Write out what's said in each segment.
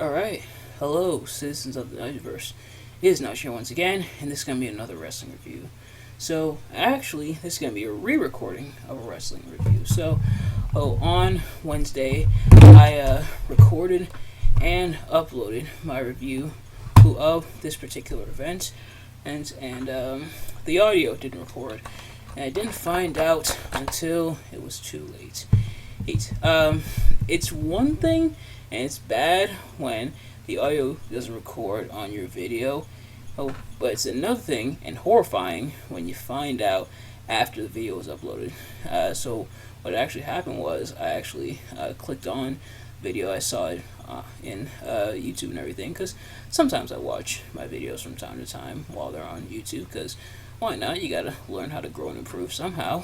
Alright, hello, citizens of the Nigelverse. It is Nigel here once again, and this is going to be another wrestling review. So, actually, this is going to be a re-recording of a wrestling review. On Wednesday, I recorded and uploaded my review of this particular event, and the audio didn't record, and I didn't find out until it was too late. It's one thing, and it's bad when the audio doesn't record on your video. But it's another thing and horrifying when you find out after the video was uploaded. So what actually happened was I actually clicked on video. I saw it in YouTube and everything, because sometimes I watch my videos from time to time while they're on YouTube, because why not? You gotta learn how to grow and improve somehow.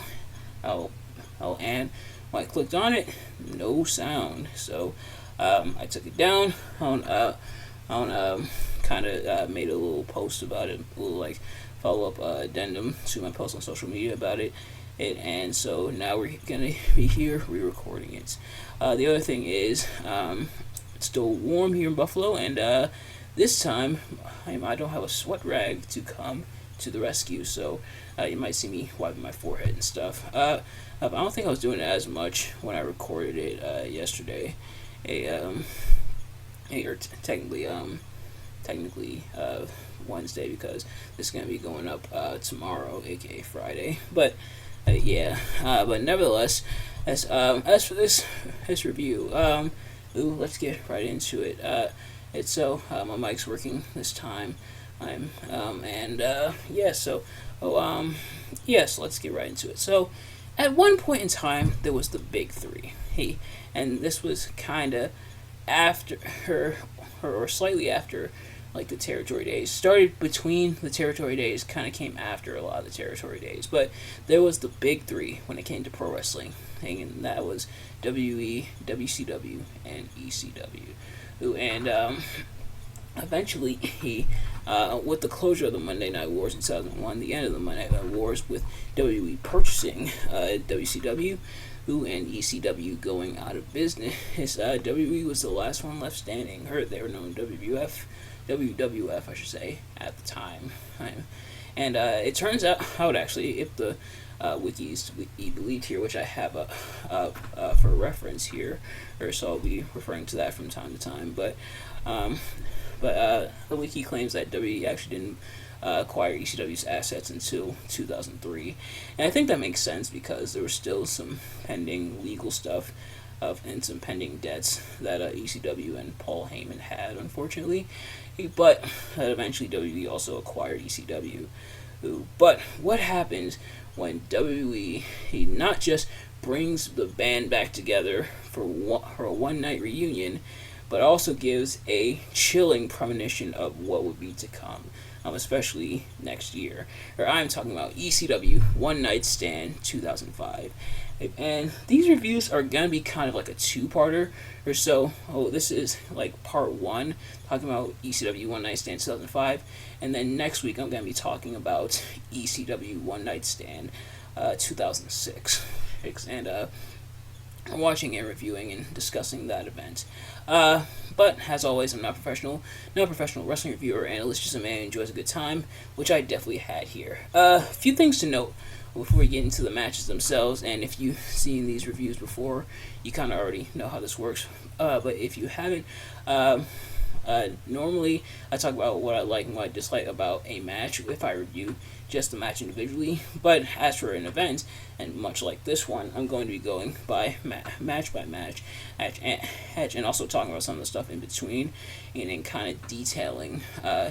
And when I clicked on it, no sound. So I took it down. Kind of made a little post about it, a little like follow-up addendum to my post on social media about it. And so now we're gonna be here re-recording it. The other thing is, it's still warm here in Buffalo, and this time I don't have a sweat rag to come to the rescue, so you might see me wiping my forehead and stuff. I don't think I was doing it as much when I recorded it yesterday. Technically Wednesday, because this is going to be going up tomorrow, aka Friday. But but nevertheless, as for this review, let's get right into it. My mic's working this time. So let's get right into it. So at one point in time, there was the big three. And this was kind of after her, or slightly after, like, the territory days. Started between the territory days, kind of came after a lot of the territory days. But there was the big three when it came to pro wrestling, and that was WWE, WCW, and ECW. And eventually, with the closure of the Monday Night Wars in 2001, the end of the Monday Night Wars with WWE purchasing WCW, and ECW going out of business, WWE was the last one left standing. They were known WWF, I should say, at the time. And it turns out actually, if the wikis we believed here, which I have for reference here, or so I'll be referring to that from time to time. But the wiki claims that WWE actually didn't acquire ECW's assets until 2003, and I think that makes sense because there was still some pending legal stuff and some pending debts that ECW and Paul Heyman had, unfortunately. But eventually WWE also acquired ECW. But what happens when WWE not just brings the band back together for a one-night reunion, but also gives a chilling premonition of what would be to come, especially next year? I'm talking about ECW One Night Stand 2005. And these reviews are going to be kind of like a two-parter or so. This is like part one, talking about ECW One Night Stand 2005. And then next week I'm going to be talking about ECW One Night Stand 2006. And I'm watching and reviewing and discussing that event. But as always, I'm not a professional wrestling reviewer or analyst, just a man who enjoys a good time, which I definitely had here. A few things to note before we get into the matches themselves, and if you've seen these reviews before, you kind of already know how this works. But if you haven't, normally I talk about what I like and what I dislike about a match if I review just the match individually. But as for an event, and much like this one, I'm going to be going by match by match, and also talking about some of the stuff in between, and then kind of detailing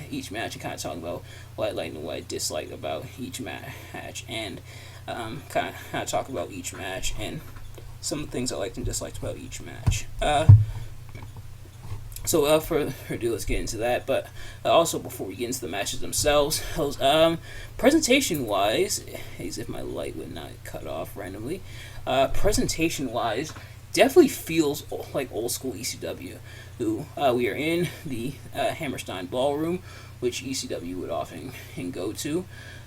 each match, and kind of talking about what I like and what I dislike about each match, and kind of talk about each match and some of the things I liked and disliked about each match. So without further ado, let's get into that. But also, before we get into the matches themselves, presentation-wise, as if my light would not cut off randomly, presentation-wise, definitely feels like old-school ECW. We are in the Hammerstein Ballroom, which ECW would often go to.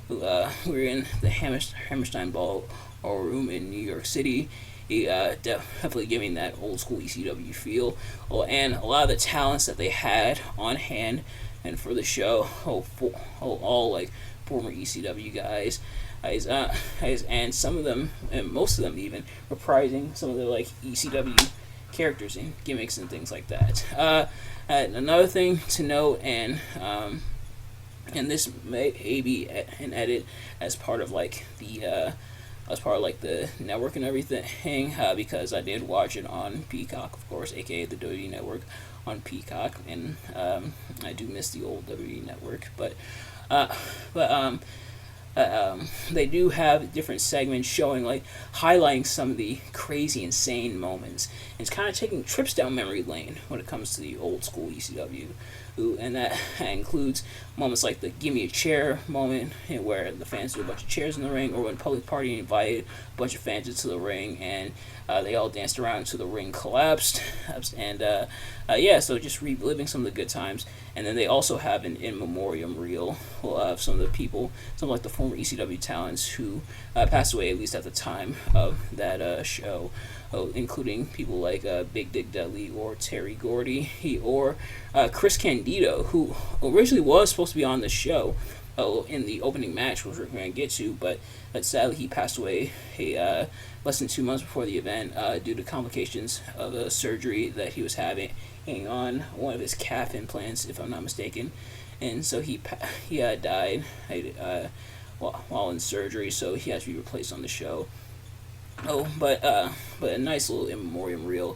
We're in the Hammerstein Ballroom in New York City. definitely giving that old school ECW feel. Oh, and a lot of the talents that they had on hand and for the show, all like former ECW guys, and some of them, and most of them even, reprising some of the like ECW characters and gimmicks and things like that. And another thing to note, and this may be an edit as part of like the network and everything, because I did watch it on Peacock, of course, aka the WWE Network on Peacock, and I do miss the old WWE Network, but uh, but they do have different segments showing like highlighting some of the crazy, insane moments. And it's kind of taking trips down memory lane when it comes to the old school ECW. And that includes moments like the "Give Me a Chair" moment, where the fans do a bunch of chairs in the ring, or when Public Party invited a bunch of fans into the ring and they all danced around until the ring collapsed. And so just reliving some of the good times. And then they also have an in memoriam reel of some of the people, some of like the former ECW talents who passed away, at least at the time of that show. Including people like Big Dick Dudley or Terry Gordy or Chris Candido, who originally was supposed to be on the show in the opening match, which we're going to get to, but sadly he passed away less than 2 months before the event due to complications of a surgery that he was having on one of his calf implants, if I'm not mistaken. And so he died while in surgery, so he has to be replaced on the show. But a nice little in memoriam reel.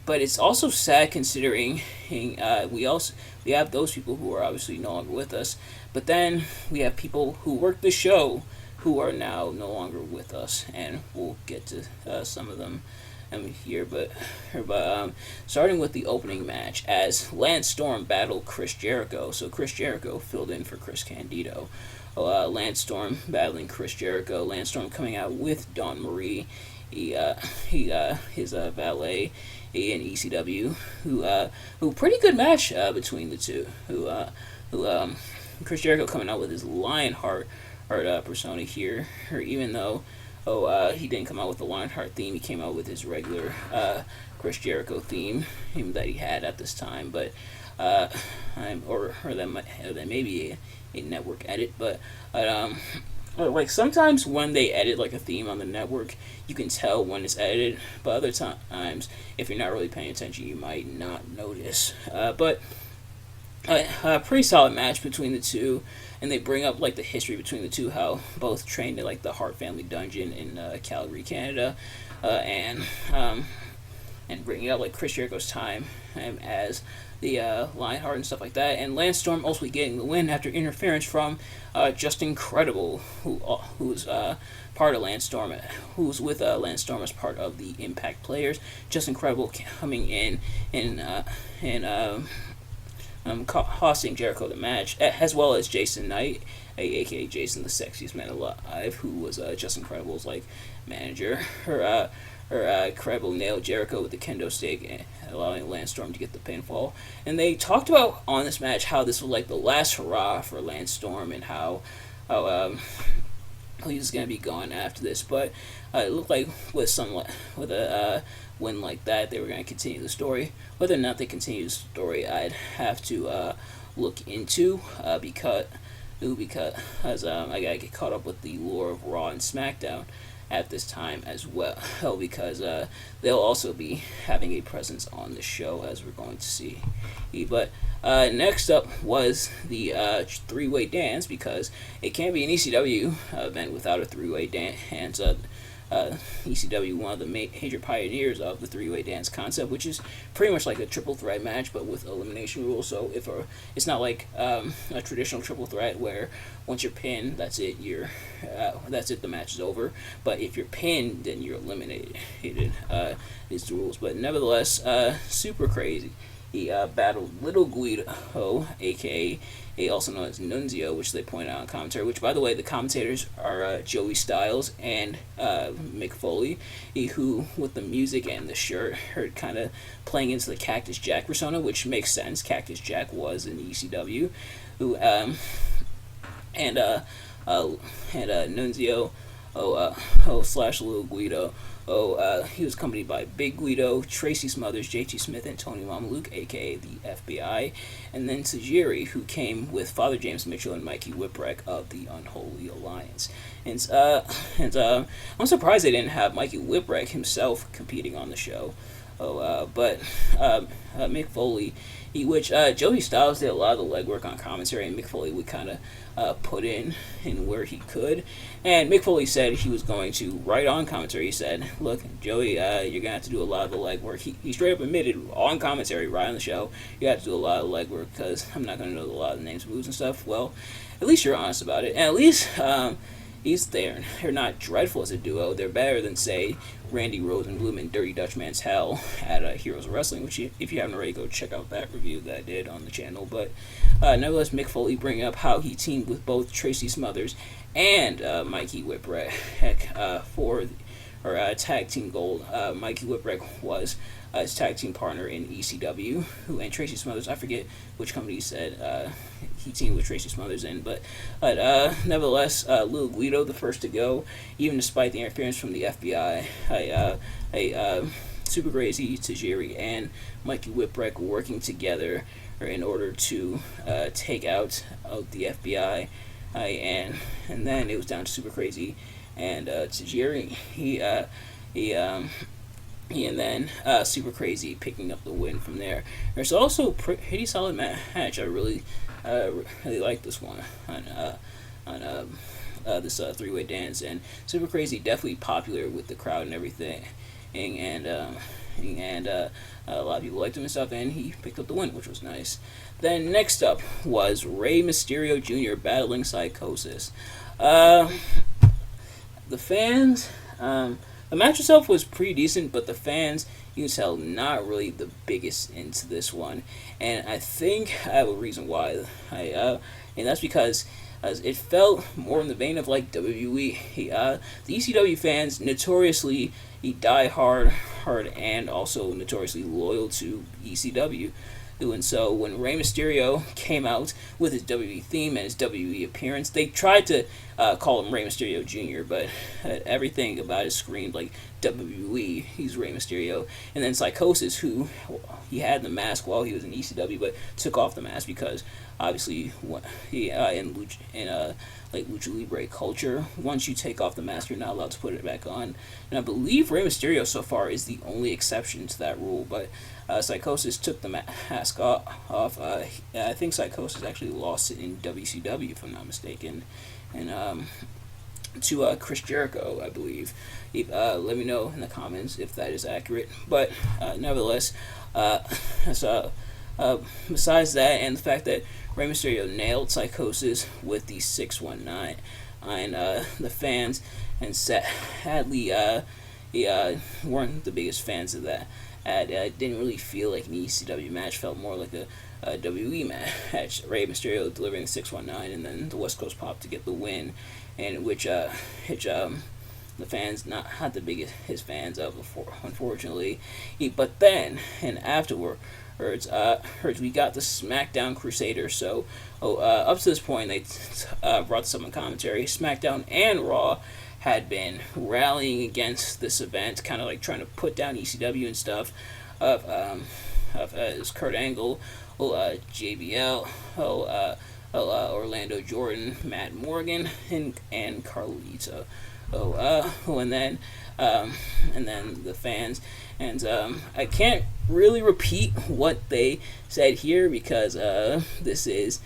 But it's also sad considering we have those people who are obviously no longer with us, but then we have people who worked the show who are now no longer with us, and we'll get to some of them here. But starting with the opening match, as Lance Storm battled Chris Jericho. So Chris Jericho filled in for Chris Candido. Lance Storm battling Chris Jericho. Lance Storm coming out with Dawn Marie, his valet in ECW, who pretty good match between the two. Chris Jericho coming out with his Lionheart persona here, or even though he didn't come out with the Lionheart theme, he came out with his regular Chris Jericho theme that he had at this time, but that may be a network edit, but like sometimes when they edit like a theme on the network, you can tell when it's edited, but other times if you're not really paying attention, you might not notice. But a pretty solid match between the two, and they bring up like the history between the two, how both trained in like the Hart Family Dungeon in Calgary, Canada, and bringing up like Chris Jericho's time as the Lionheart and stuff like that, and Lance Storm ultimately getting the win after interference from Justin Credible, who's part of Lance Storm, who's with Lance Storm as part of the Impact Players. Justin Credible coming in and costing Jericho the match, as well as Jason Knight, aka Jason the Sexiest Man Alive, who was Justin Credible's like manager. Credible nailed Jericho with the kendo stick, allowing Lance Storm to get the pinfall. And they talked about on this match how this was like the last hurrah for Lance Storm, and how he was gonna be gone after this. But it looked like with a win like that, they were gonna continue the story. Whether or not they continue the story, I'd have to look into because I gotta get caught up with the lore of Raw and SmackDown at this time as well, because they'll also be having a presence on the show, as we're going to see. But next up was the three-way dance, because it can't be an ECW event without a three-way dance. ECW, one of the major pioneers of the three-way dance concept, which is pretty much like a triple threat match, but with elimination rules. So it's not like a traditional triple threat where once you're pinned, that's it. That's it. The match is over. But if you're pinned, then you're eliminated. Is the rules. But nevertheless, super crazy. He battled Little Guido, aka also known as Nunzio, which they point out in commentary, which, by the way, the commentators are Joey Styles and Mick Foley, who, with the music and the shirt, are kind of playing into the Cactus Jack persona, which makes sense. Cactus Jack was in ECW, and Nunzio slash Little Guido. He was accompanied by Big Guido, Tracy Smothers, JT Smith, and Tony Mamaluke, aka the FBI, and then Tajiri, who came with Father James Mitchell and Mikey Whipwreck of the Unholy Alliance. I'm surprised they didn't have Mikey Whipwreck himself competing on the show. But Mick Foley, which Joey Styles did a lot of the legwork on commentary, and Mick Foley would kind of put in where he could. And Mick Foley said he was going to write on commentary. He said, "Look, Joey, you're gonna have to do a lot of the legwork." He straight up admitted on commentary, right on the show, you have to do a lot of legwork because I'm not gonna know a lot of the names, moves, and stuff. Well, at least you're honest about it, and at least he's there. They're not dreadful as a duo. They're better than, say, Randy Rosenblum and Dirty Dutchman's Hell at Heroes of Wrestling, which if you haven't already, go check out that review that I did on the channel. But nevertheless, Mick Foley bringing up how he teamed with both Tracy Smothers and Mikey Whipwreck for tag team gold. Mikey Whipwreck was his tag team partner in ECW, and Tracy Smothers, I forget which company he said he teamed with Tracy Smothers in, but nevertheless, Little Guido, the first to go, even despite the interference from the FBI. Super Crazy, Tajiri, and Mikey Whipwreck working together in order to take out the FBI, and then it was down to Super Crazy and Tajiri. He and then Super Crazy picking up the win from there. There's also pretty solid match. I really like this one on this three-way dance, and Super Crazy definitely popular with the crowd and everything, and a lot of people liked him and stuff, and he picked up the win, which was nice. Then next up was Rey Mysterio Jr. battling Psychosis. The fans, the match itself was pretty decent, but the fans, you can tell, not really the biggest into this one, and I think I have a reason why. And that's because it felt more in the vein of like WWE. The ECW fans notoriously die hard, and also notoriously loyal to ECW. And so when Rey Mysterio came out with his WWE theme and his WWE appearance, they tried to call him Rey Mysterio Jr., but everything about it screamed like WWE. He's Rey Mysterio. And then Psychosis, who he had the mask while he was in ECW, but took off the mask because obviously he in Lucha Libre culture, once you take off the mask, you're not allowed to put it back on. And I believe Rey Mysterio so far is the only exception to that rule, but Psychosis took the mask off. I think Psychosis actually lost it in WCW, if I'm not mistaken, and to Chris Jericho, I believe. Let me know in the comments if that is accurate. But nevertheless, besides that, and the fact that Rey Mysterio nailed Psychosis with the 619, and the fans, and sadly, weren't the biggest fans of that. It didn't really feel like an ECW match. Felt more like a WWE match. Rey Mysterio delivering the 619, and then the West Coast Pop to get the win, and which the fans not the biggest his fans of before, unfortunately. But then and afterwards, we got the SmackDown Crusaders. So up to this point, they brought this up in commentary. SmackDown and Raw had been rallying against this event, kind of like trying to put down ECW and stuff. Of Kurt Angle, JBL, Orlando Jordan, Matt Morgan, and Carlito. And then the fans, and I can't really repeat what they said here because this is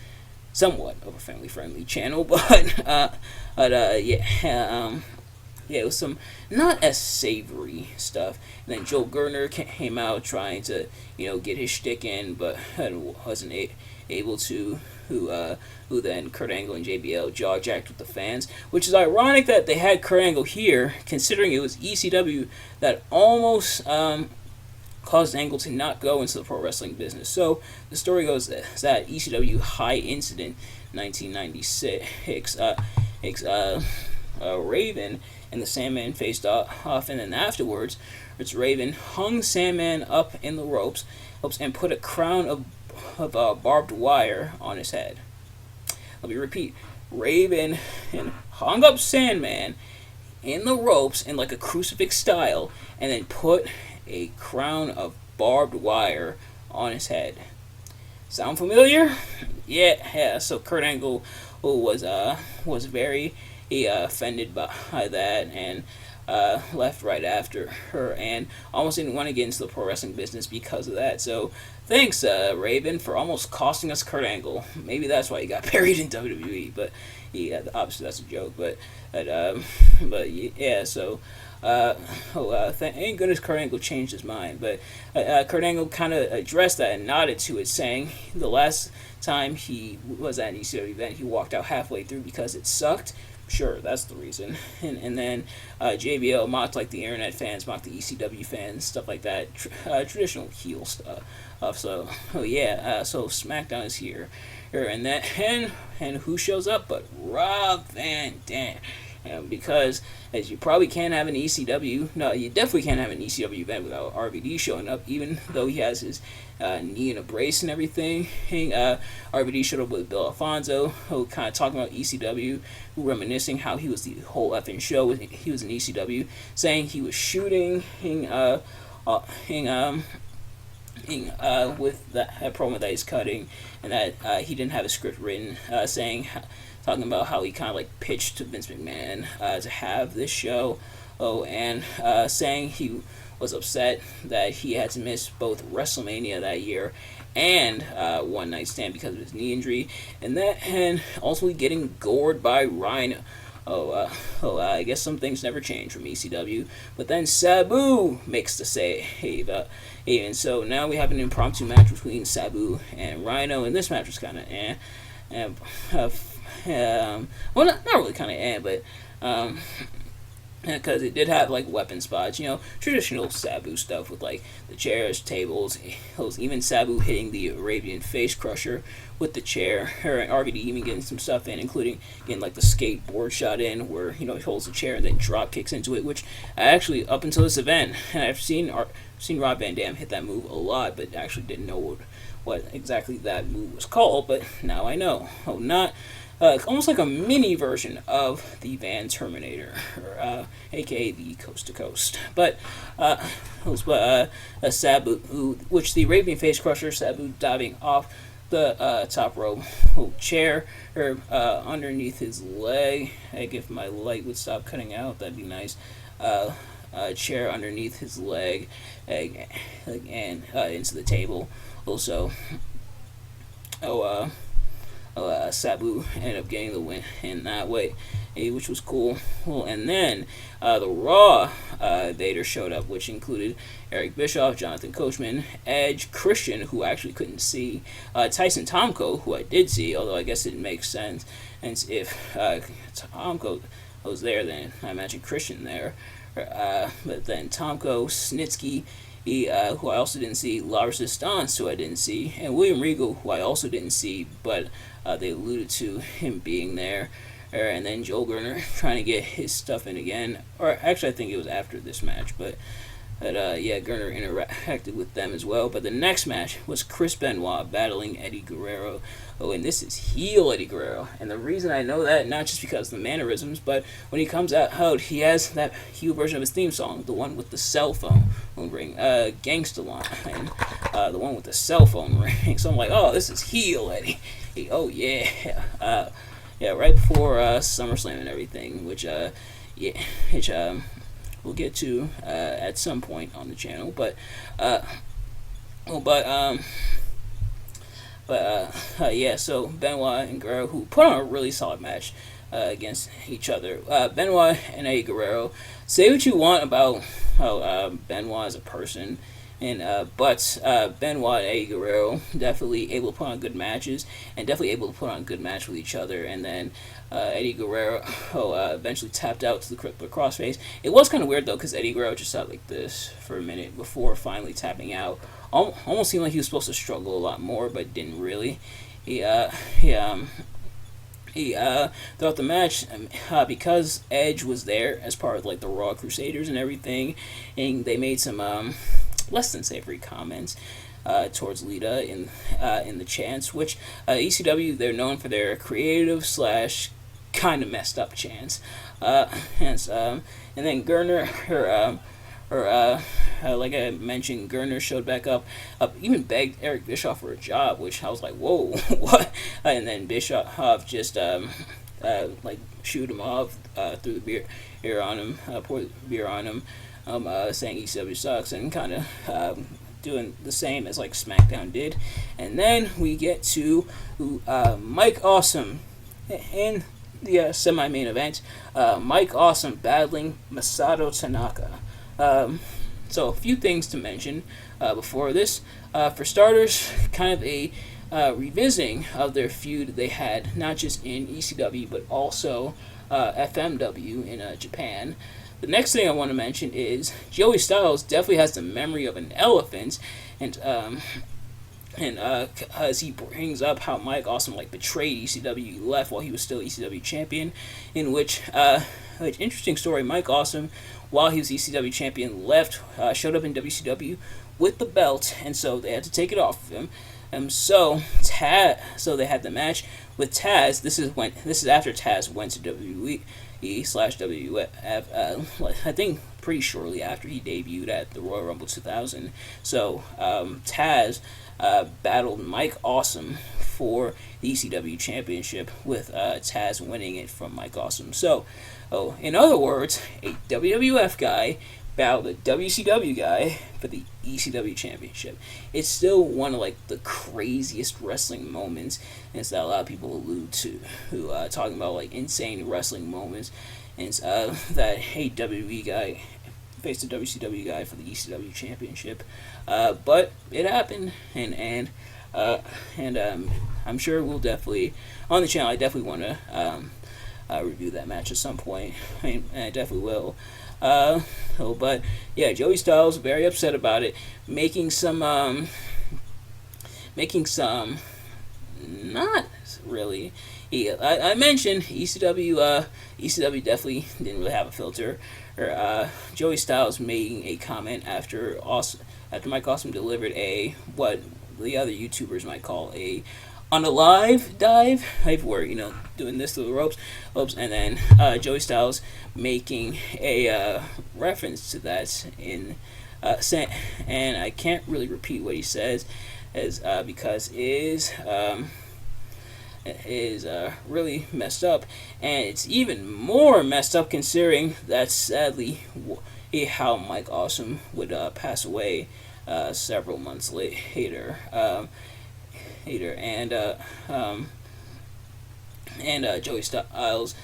somewhat of a family-friendly channel, but it was some not as savory stuff. And then Joe Gerner came out trying to, get his shtick in, but wasn't able to. Who then Kurt Angle and JBL jaw-jacked with the fans, which is ironic that they had Kurt Angle here, considering it was ECW that almost caused Angle to not go into the pro wrestling business. So the story goes that ECW High Incident 1996, Raven and the Sandman faced off, and then afterwards, Raven hung Sandman up in the ropes and put a crown of barbed wire on his head. Let me repeat. Raven hung up Sandman in the ropes in like a crucifix style, and then put a crown of barbed wire on his head. Sound familiar? Yeah. So Kurt Angle was very offended by that, and left right after her, and almost didn't want to get into the pro wrestling business because of that. So thanks, Raven, for almost costing us Kurt Angle. Maybe that's why he got buried in WWE, but yeah, obviously that's a joke. But yeah, so. Thank goodness Kurt Angle changed his mind, but Kurt Angle kind of addressed that and nodded to it, saying the last time he was at an ECW event, he walked out halfway through because it sucked. Sure, that's the reason. And then JBL mocked like the internet fans, mocked the ECW fans, stuff like that. Traditional heel stuff. So SmackDown is here, and who shows up but Rob Van Dam. Because as you probably can't have an ECW, no, you definitely can't have an ECW event without RVD showing up, even though he has his knee in a brace and everything. RVD showed up with Bill Alfonso, who kind of talking about ECW, reminiscing how he was the whole effing show. He was in ECW, saying he was shooting with that promo that he's cutting, and that he didn't have a script written, talking about how he kind of like pitched to Vince McMahon to have this show. And saying he was upset that he had to miss both WrestleMania that year and One Night Stand because of his knee injury, and ultimately getting gored by Rhino. I guess some things never change from ECW. But then Sabu makes the save. And so now we have an impromptu match between Sabu and Rhino, and this match was kind of well, not really kind of but because it did have like weapon spots, traditional Sabu stuff with like the chairs, tables, even Sabu hitting the Arabian face crusher with the chair, and RVD even getting some stuff in, including getting like the skateboard shot in where he holds the chair and then drop kicks into it, which I actually, up until this event, and I've seen Rob Van Dam hit that move a lot, but actually didn't know what exactly that move was called, but now I know. Almost like a mini version of the Van Terminator, aka the Coast to Coast. But Sabu, which the Arabian Face Crusher, Sabu diving off the top rope chair underneath his leg. If my light would stop cutting out, that'd be nice. Chair underneath his leg, and into the table. Also, Sabu ended up getting the win in that way, which was cool. And then the Raw Vader showed up, which included Eric Bischoff, Jonathan Coachman, Edge, Christian, who I actually couldn't see, Tyson Tomko, who I did see, although I guess it makes sense. And if Tomko was there, then I imagine Christian there. But then Tomko, Snitsky, who I also didn't see, La Resistance, who I didn't see, and William Regal, who I also didn't see, but they alluded to him being there. And then Joel Gerner trying to get his stuff in again. Or actually, I think it was after this match, but Gerner interacted with them as well. But the next match was Chris Benoit battling Eddie Guerrero. And this is heel Eddie Guerrero. And the reason I know that, not just because of the mannerisms, but when he comes out, he has that heel version of his theme song, the one with the cell phone ring, Gangsta Line, the one with the cell phone ring. So I'm like, oh, this is heel Eddie. Oh yeah, right before SummerSlam and everything, which we'll get to at some point on the channel, but so Benoit and Guerrero, who put on a really solid match against each other. Benoit and Eddie Guerrero, say what you want about Benoit as a person, but Benoit and Eddie Guerrero definitely able to put on good matches, and definitely able to put on a good match with each other. And then Eddie Guerrero eventually tapped out to the crossface. It was kind of weird though, because Eddie Guerrero just sat like this for a minute before finally tapping out. Almost seemed like he was supposed to struggle a lot more, but didn't really. Throughout the match, because Edge was there as part of like the Raw Crusaders and everything, and they made some less than savory comments towards Lita in the chants, which ECW, they're known for their creative / kind of messed up chance. And then Gurner, like I mentioned, Gurner showed back up, even begged Eric Bischoff for a job, which I was like, whoa, what? And then Bischoff just like shoot him off, threw the beer on him, poured beer on him, saying ECW sucks, and kind of doing the same as like SmackDown did. And then we get to Mike Awesome in the semi-main event. Mike Awesome battling Masato Tanaka. So a few things to mention before this. For starters, kind of a revisiting of their feud they had not just in ECW but also FMW in Japan. The next thing I want to mention is Joey Styles definitely has the memory of an elephant, and as he brings up how Mike Awesome like betrayed ECW, left while he was still ECW champion, in which interesting story, Mike Awesome, while he was ECW champion, left, showed up in WCW with the belt, and so they had to take it off of him. So they had the match with Taz. This is after Taz went to WWE/WWF. I think pretty shortly after he debuted at the Royal Rumble 2000. So Taz battled Mike Awesome for the ECW Championship, with Taz winning it from Mike Awesome. So, in other words, a WWF guy battled a WCW guy for the ECW Championship. It's still one of like the craziest wrestling moments, and it's that a lot of people allude to, who talking about like insane wrestling moments, and it's that a WWE guy faced a WCW guy for the ECW Championship. But it happened, and I'm sure we'll definitely on the channel. I definitely want to review that match at some point. I definitely will. But yeah, Joey Styles very upset about it, making some not really. I mentioned ECW. ECW definitely didn't really have a filter. Joey Styles making a comment after Mike Awesome delivered what the other YouTubers might call a unalive dive, where doing this to the ropes, and then Joey Styles making a reference to that in and I can't really repeat what he says because it is really messed up, and it's even more messed up considering that sadly how Mike Awesome would pass away several months later. And Joey Styles,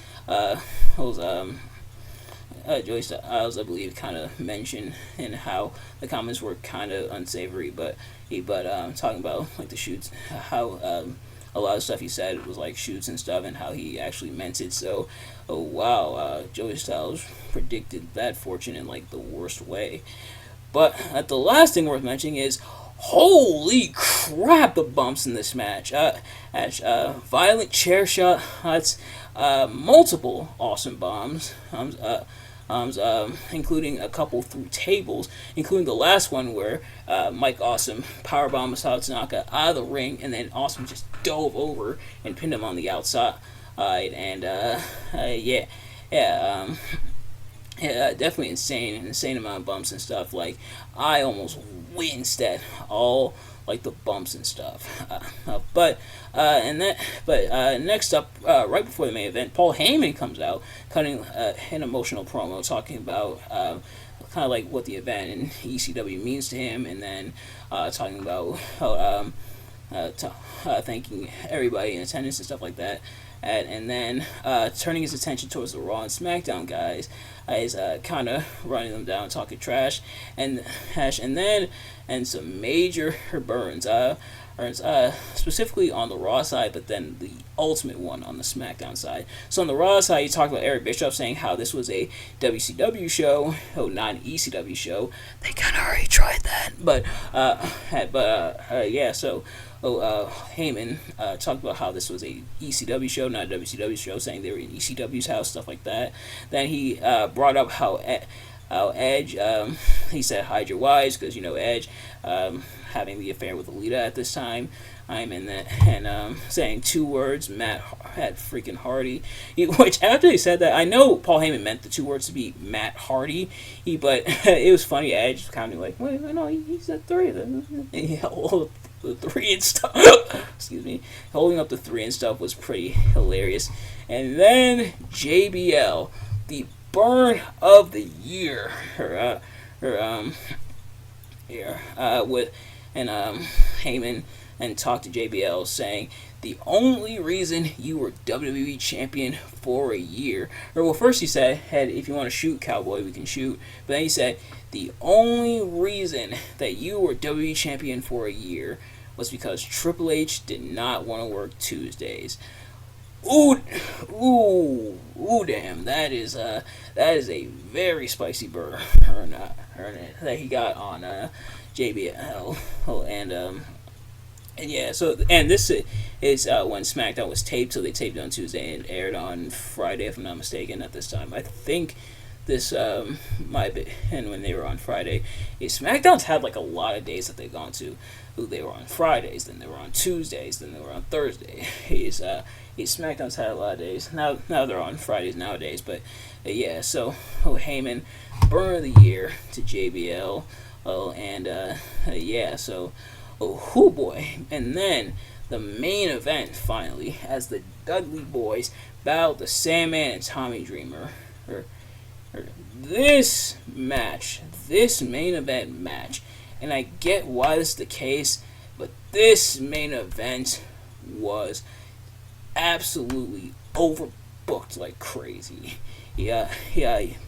Joey Styles, I believe, kind of mentioned in how the comments were kind of unsavory, but talking about like the shoots, how a lot of stuff he said was like shoots and stuff, and how he actually meant it. So, Joey Styles predicted that fortune in like the worst way. But the last thing worth mentioning is, holy crap, the bumps in this match. Violent chair shots, multiple awesome bombs, including a couple through tables, including the last one where Mike Awesome powerbombed Masato Tanaka out of the ring, and then Awesome just dove over and pinned him on the outside. And definitely insane amount of bumps and stuff. Like, I almost winced at all like the bumps and stuff. Next up, right before the main event, Paul Heyman comes out, cutting an emotional promo, talking about kind of like what the event in ECW means to him, and then talking about how thanking everybody in attendance and stuff like that. And then turning his attention towards the Raw and SmackDown guys, is kind of running them down, talking trash, and some major burns, specifically on the Raw side, but then the ultimate one on the SmackDown side. So on the Raw side, you talk about Eric Bischoff saying how this was a WCW show, not an ECW show. They kind of already tried that, so Heyman talked about how this was a ECW show, not a WCW show, saying they were in ECW's house, stuff like that. Then he brought up how Edge, he said hide your wives because Edge having the affair with Alita at this time. I'm in that, and saying two words, Matt had freaking Hardy. Which after he said that, I know Paul Heyman meant the two words to be Matt Hardy, but it was funny. Edge kind of like, wait, no, he said three. Then the three and stuff. Excuse me, holding up the three and stuff was pretty hilarious. And then JBL, the burn of the year, with Heyman and talked to JBL saying the only reason you were WWE champion for a year, or well, first he said, if you want to shoot, cowboy, we can shoot. But then he said the only reason that you were WWE champion for a year was because Triple H did not want to work Tuesdays. Ooh, damn! That is a very spicy burn that he got on JBL, and yeah. So this is when SmackDown was taped. So they taped it on Tuesday and aired on Friday, if I'm not mistaken. At this time, I think this might be, and when they were on Friday, SmackDown's had like a lot of days that they've gone to. They were on Fridays, then they were on Tuesdays, then they were on Thursday. SmackDown's had a lot of days. Now they're on Fridays nowadays, but yeah. So Heyman, burn of the year to JBL. Yeah. So boy, and then the main event finally, as the Dudley Boys battled the Sandman and Tommy Dreamer. This main event match, and I get why this is the case, but this main event was absolutely overbooked like crazy. Yeah.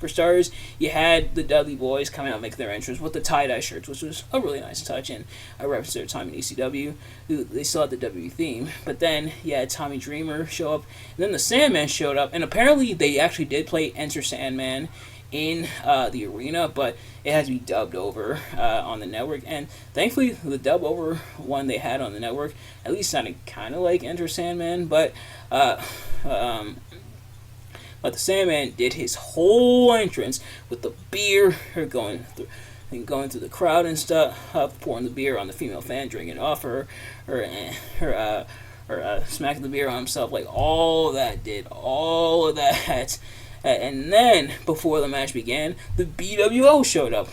For starters, you had the Dudley Boys coming out making their entrance with the tie-dye shirts, which was a really nice touch, and a reference to their time in ECW. They still had the W theme, but then you had Tommy Dreamer show up, and then the Sandman showed up, and apparently they actually did play Enter Sandman in the arena, but it has to be dubbed over on the network, and thankfully the dub over one they had on the network at least sounded kind of like Enter Sandman, but the Sandman did his whole entrance with the beer going through the crowd and stuff, pouring the beer on the female fan, drinking it off her smacking the beer on himself, like all of that. And then, before the match began, the BWO showed up,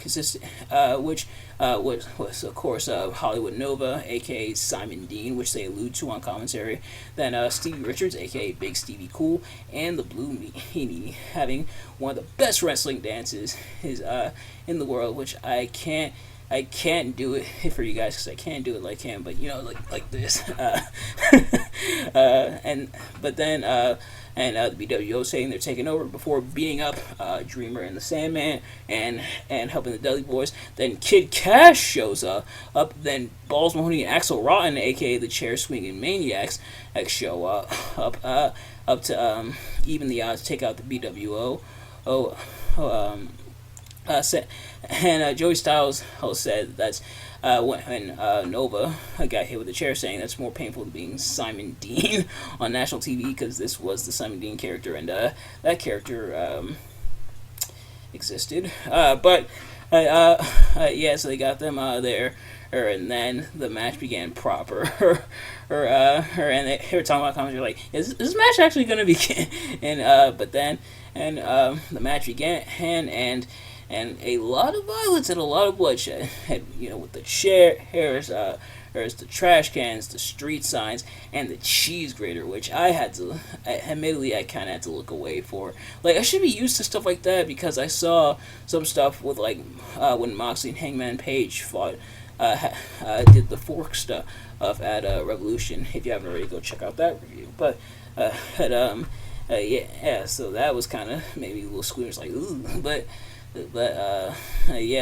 which was, of course, Hollywood Nova, a.k.a. Simon Dean, which they allude to on commentary. Then Stevie Richards, a.k.a. Big Stevie Cool, and the Blue Meanie, having one of the best wrestling dances in the world, which I can't do it for you guys because I can't do it like him, but like this. The BWO saying they're taking over before beating up Dreamer and the Sandman and helping the Dudley Boys. Then Kid Cash shows up. Then Balls Mahoney and Axel Rotten, aka the Chair Swinging Maniacs, show up to even the odds, take out the BWO. Joey Styles said that's when Nova got hit with the chair, saying that's more painful than being Simon Dean on national TV, because this was the Simon Dean character, and that character existed. So they got them there. And then the match began proper. And they were talking about comments, like, is this match actually going to begin? The match began, and a lot of violence and a lot of bloodshed. With the chairs, there's the trash cans, the street signs, and the cheese grater, which admittedly, I kind of had to look away for. Like, I should be used to stuff like that, because I saw some stuff with, like, when Moxley and Hangman Page fought, did the fork stuff at Revolution. If you haven't already, go check out that review. But, so that was kind of maybe a little squeamish, like, ooh,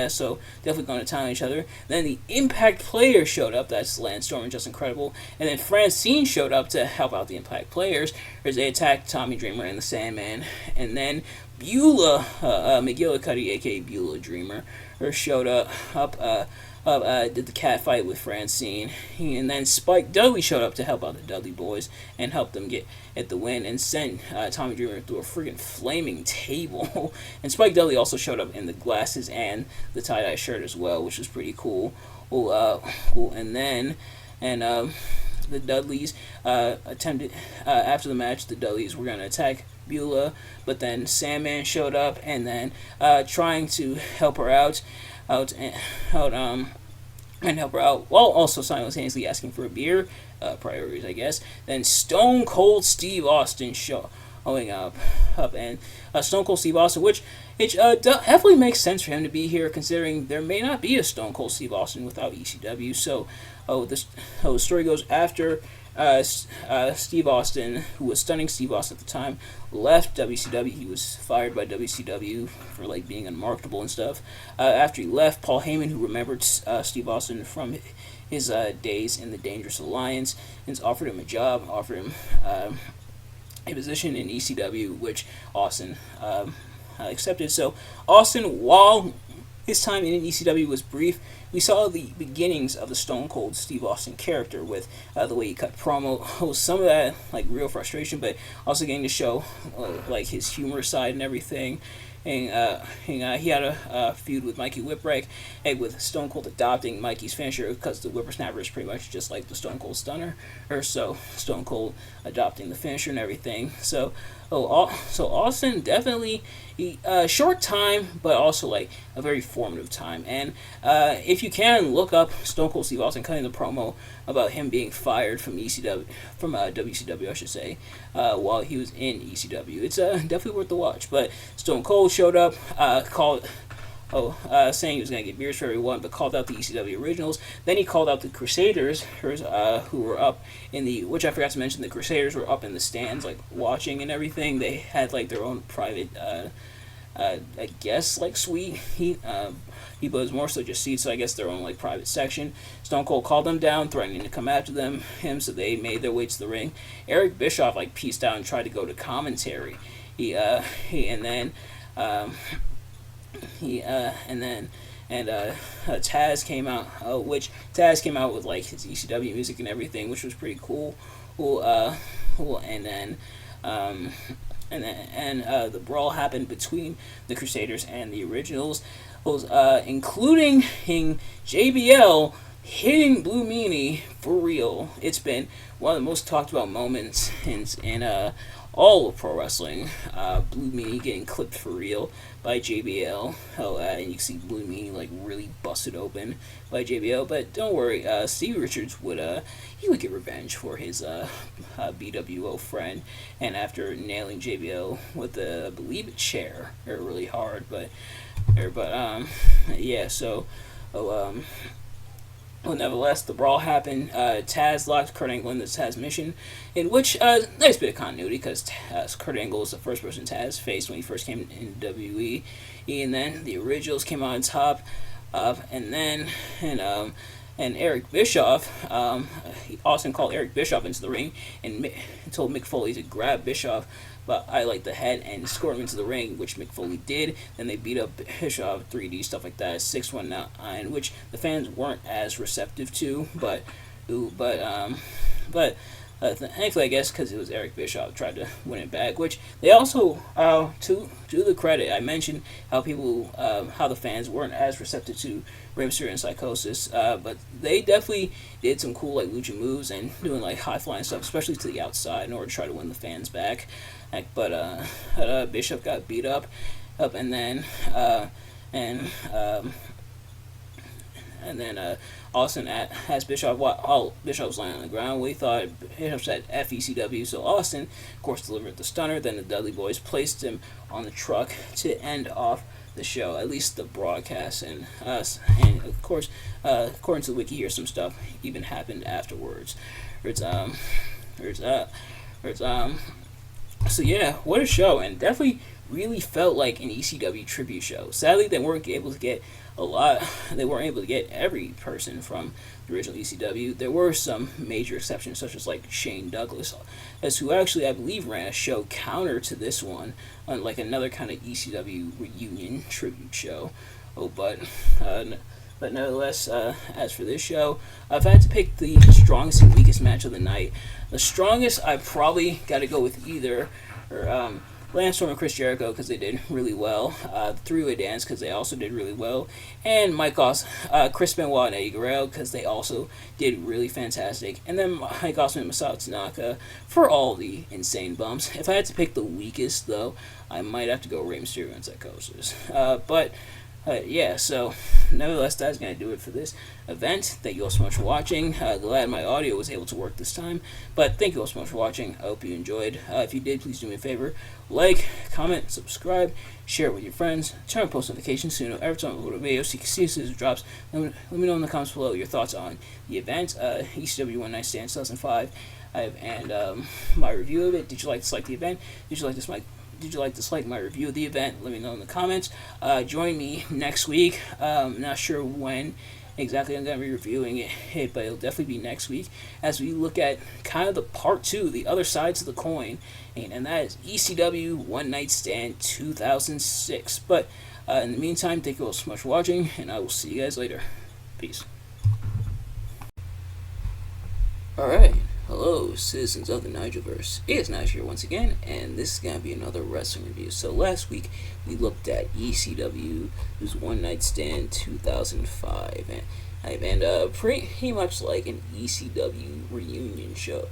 so definitely going to time each other. Then the Impact Players showed up. That's Lance Storm and Just Incredible. And then Francine showed up to help out the Impact Players as they attacked Tommy Dreamer and the Sandman. And then Beulah McGillicuddy, aka Beulah Dreamer, showed up did the cat fight with Francine, and then Spike Dudley showed up to help out the Dudley boys and help them get the win and sent Tommy Dreamer through a freaking flaming table. And Spike Dudley also showed up in the glasses and the tie-dye shirt as well, which was pretty cool. Cool. And then the Dudleys attempted after the match. The Dudleys were gonna attack Beulah, but then Sandman showed up and then trying to help her out and help her out while also simultaneously asking for a beer. Priorities, I guess. Then Stone Cold Steve Austin showing up and Stone Cold Steve Austin, which definitely makes sense for him to be here, considering there may not be a Stone Cold Steve Austin without ECW. So, the story goes after Steve Austin, who was stunning Steve Austin at the time, left WCW. He was fired by WCW for like being unmarketable and stuff. After he left, Paul Heyman, who remembered Steve Austin from his days in the Dangerous Alliance, and offered him a job, offered him a position in ECW, which Austin accepted. So Austin, while his time in ECW was brief, we saw the beginnings of the Stone Cold Steve Austin character with the way he cut promo. Some of that like real frustration, but also getting to show like his humor side and everything. And he had a feud with Mikey Whipwreck, with Stone Cold adopting Mikey's finisher because the Whippersnapper is pretty much just like the Stone Cold Stunner, or so Stone Cold adopting the finisher and everything. So Austin definitely short time, but also like a very formative time. And if you can look up Stone Cold Steve Austin cutting the promo about him being fired from WCW, I should say, while he was in ECW, it's definitely worth the watch. But Stone Cold showed up, saying he was going to get beers for everyone, but called out the ECW originals. Then he called out the Crusaders, who were up in the, which I forgot to mention, the Crusaders were up in the stands, like, watching and everything. They had, like, their own private, I guess, like, suite. He was more so just seats, so I guess their own, like, private section. Stone Cold called them down, threatening to come after him, so they made their way to the ring. Eric Bischoff, like, pieced out and tried to go to commentary. Taz came out, which Taz came out with like his ECW music and everything, which was pretty cool. The brawl happened between the Crusaders and the Originals, including JBL hitting Blue Meanie for real. It's been one of the most talked about moments in all of pro wrestling. Blue Meanie getting clipped for real by JBL. And you can see Blue Meanie like really busted open by JBL. But don't worry, Steve Richards would get revenge for his BWO friend. And after nailing JBL with I believe a chair, really hard, Well, nevertheless, the brawl happened. Taz locked Kurt Angle in the Taz mission, in which, nice bit of continuity, because Kurt Angle was the first person Taz faced when he first came in WWE, and then the Originals came on top, and Eric Bischoff, Austin called Eric Bischoff into the ring and told Mick Foley to grab Bischoff by the head and escort him into the ring, which Mick Foley did. Then they beat up Bischoff, 3D, stuff like that, 619, which the fans weren't as receptive to, but thankfully, I guess, because it was Eric Bischoff tried to win it back, which they also, to the credit, I mentioned how how the fans weren't as receptive to Rey Mysterio and Psychosis, but they definitely did some cool, like, lucha moves and doing, like, high-flying stuff, especially to the outside, in order to try to win the fans back. But Bishop got beat up, and then Austin has Bischoff while Bischoff was lying on the ground. We thought Bischoff said FECW, so Austin, of course, delivered the stunner. Then the Dudley Boys placed him on the truck to end off the show, at least the broadcast, and of course, according to the wiki here, some stuff even happened afterwards. So yeah, what a show, and definitely really felt like an ECW tribute show. Sadly, they weren't able to get every person from the original ECW. There were some major exceptions, such as like Shane Douglas, who actually I believe ran a show counter to this one, on like another kind of ECW reunion tribute show. But but nevertheless, as for this show, if I had to pick the strongest and weakest match of the night, the strongest I probably got to go with either Lance Storm and Chris Jericho because they did really well. The three-way dance because they also did really well, and Chris Benoit and Eddie Guerrero because they also did really fantastic. And then Mike Awesome and Masato Tanaka for all the insane bumps. If I had to pick the weakest though, I might have to go Rey Mysterio and Psychosis. Yeah, so nevertheless, that's going to do it for this event. Thank you all so much for watching. Glad my audio was able to work this time. But thank you all so much for watching. I hope you enjoyed. If you did, please do me a favor. Like, comment, subscribe, share it with your friends. Turn on post notifications so you know every time I upload a video so you can see as soon as it drops. Let me know in the comments below your thoughts on the event. ECW One Night Stand 2005. And my review of it. Did you like to select the event? Did you like to dislike my review of the event? Let me know in the comments. Join me next week. Not sure when exactly I'm going to be reviewing it, but it'll definitely be next week as we look at kind of the part 2, the other sides of the coin, and that is ECW One Night Stand 2006. But in the meantime, thank you all so much for watching, and I will see you guys later. Peace. Alright. Hello, citizens of the Nigelverse. It's Nigel here once again, and this is going to be another wrestling review. So last week, we looked at ECW's One Night Stand 2005, and pretty much like an ECW reunion show,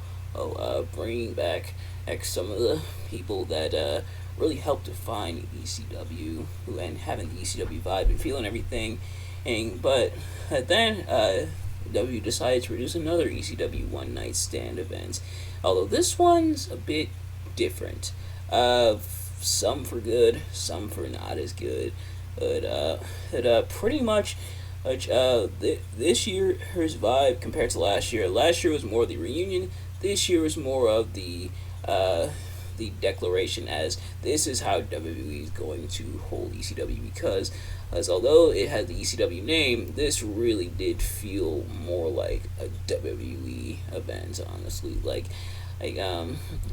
bringing back some of the people that really helped define ECW, and having the ECW vibe and feeling everything, but then W decided to produce another ECW One Night Stand event, although this one's a bit different. Some for good, some for not as good, but pretty much this year's vibe compared to last year. Last year was more of the reunion. This year was more of the declaration as this is how WWE is going to hold ECW, because as although it had the ECW name, this really did feel more like a WWE event, honestly.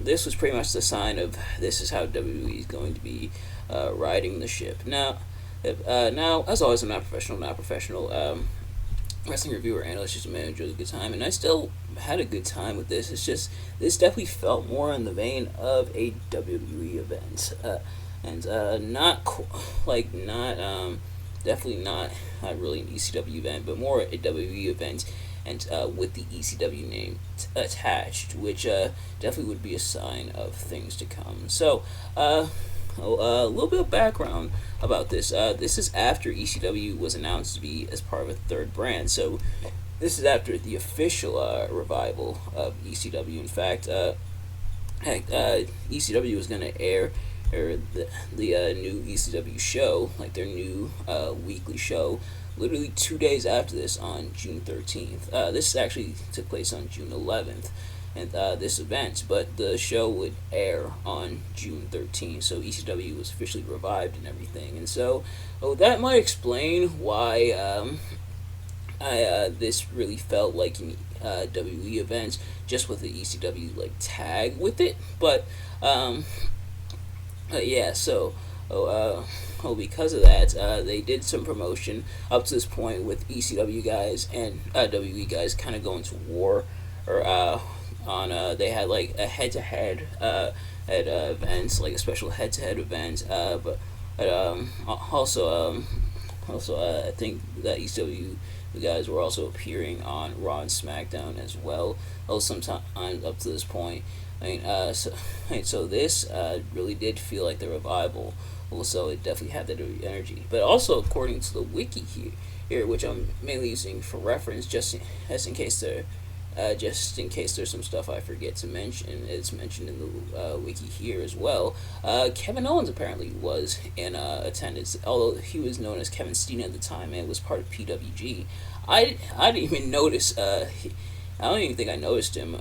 This was pretty much the sign of this is how WWE is going to be riding the ship. Now, as always, I'm not professional. Wrestling reviewer, analyst, just a man who enjoys a good time, and I still had a good time with this. It's just this definitely felt more in the vein of a WWE event, definitely not really an ECW event, but more a WWE event, and with the ECW name attached, which definitely would be a sign of things to come. So, a little bit of background about this. This is after ECW was announced to be as part of a third brand. So this is after the official revival of ECW. In fact, ECW was going to air the new ECW show, like their new weekly show, literally 2 days after this on June 13th. This actually took place on June 11th. And this event, but the show would air on June 13th, so ECW was officially revived and everything, and so that might explain why this really felt like an WWE event, just with the ECW tag with it, but yeah, so because of that, they did some promotion up to this point with ECW guys and WWE guys kind of going to war, or they had a head-to-head at events, like a special head-to-head event, but also I think that ECW guys were also appearing on Raw and SmackDown as well, sometimes up to this point. So this really did feel like the revival, so it definitely had that energy. But also, according to the wiki here, which I'm mainly using for reference, just in case there's some stuff I forget to mention, it's mentioned in the wiki here as well. Kevin Owens apparently was in attendance, although he was known as Kevin Steen at the time and was part of PWG. I didn't even notice. I don't even think I noticed him.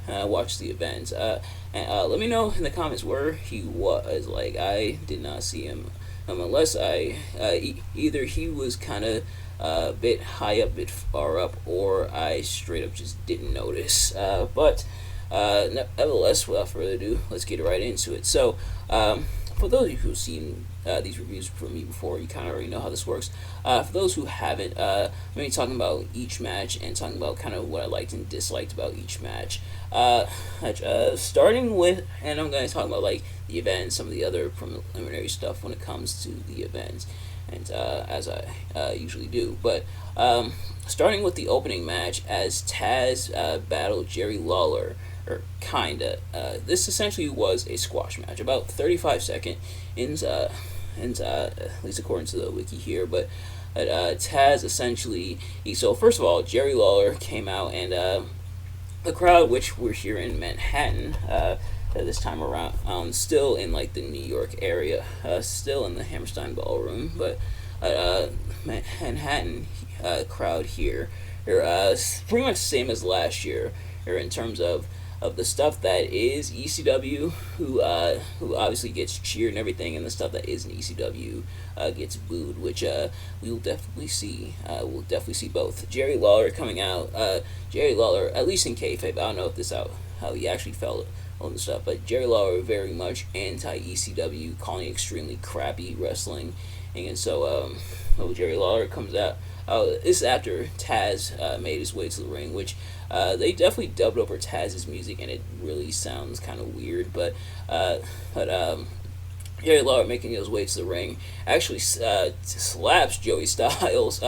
Watched the event. Let me know in the comments where he was. I did not see him, unless either he was kind of a bit high up, bit far up, or I straight up just didn't notice. But nevertheless, without further ado, let's get right into it. So, for those of you who've seen these reviews from me before, you kind of already know how this works. For those who haven't, I'm going to be talking about each match and talking about kind of what I liked and disliked about each match. Starting with, and I'm going to talk about like the event and some of the other preliminary stuff when it comes to the events, and as I usually do. But starting with the opening match, as Taz battled Jerry Lawler, or kinda. This essentially was a squash match, about 35 seconds, at least according to the wiki here. But Taz essentially, so first of all, Jerry Lawler came out, and the crowd, which we're here in Manhattan this time around, still in like the New York area, still in the Hammerstein Ballroom, but Manhattan crowd here, are pretty much the same as last year, or in terms of the stuff that is ECW, who obviously gets cheered and everything, and the stuff that isn't ECW gets booed, which we will definitely see. We'll definitely see both. Jerry Lawler coming out. Jerry Lawler, at least in kayfabe, I don't know if this how he actually felt on the stuff, but Jerry Lawler very much anti ECW, calling it extremely crappy wrestling, and so Jerry Lawler comes out. This is after Taz made his way to the ring, which they definitely dubbed over Taz's music, and it really sounds kind of weird. But Jerry Lawler making his way to the ring actually slaps Joey Styles,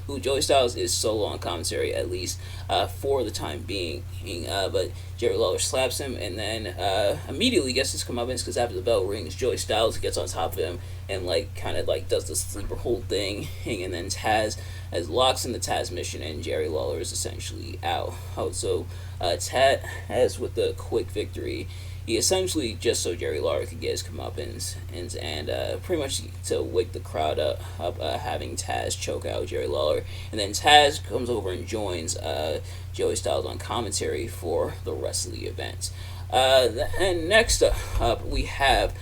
who Joey Styles is solo on commentary, at least for the time being. But Jerry Lawler slaps him, and then immediately gets his comeuppance, because after the bell rings, Joey Styles gets on top of him and like kind of like does the sleeper hold thing, and then Taz as locks in the Taz mission, and Jerry Lawler is essentially out. So Taz with the quick victory. He essentially, just so Jerry Lawler could get his comeuppance, and pretty much to wake the crowd up, having Taz choke out Jerry Lawler. And then Taz comes over and joins Joey Styles on commentary for the rest of the event. And next up, we have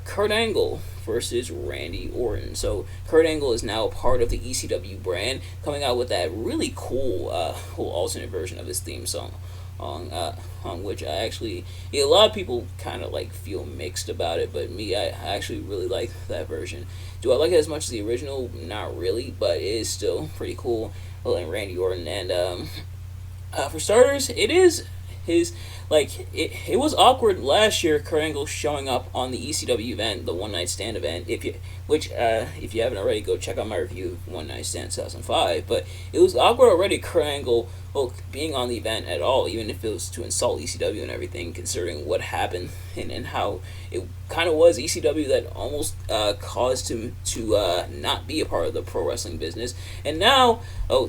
Kurt Angle versus Randy Orton. So Kurt Angle is now a part of the ECW brand, coming out with that really cool alternate version of his theme song. On which I actually, a lot of people kind of like feel mixed about it, but me, I actually really like that version. Do I like it as much as the original? Not really, but it is still pretty cool. Well, and Randy Orton, and for starters, it is his, like, it was awkward last year, Kurt Angle showing up on the ECW event, the One Night Stand event, if you haven't already, go check out my review of One Night Stand 2005, but it was awkward already, Kurt Angle, being on the event at all, even if it was to insult ECW and everything, considering what happened, and how it kind of was ECW that almost caused him to not be a part of the pro wrestling business. And now,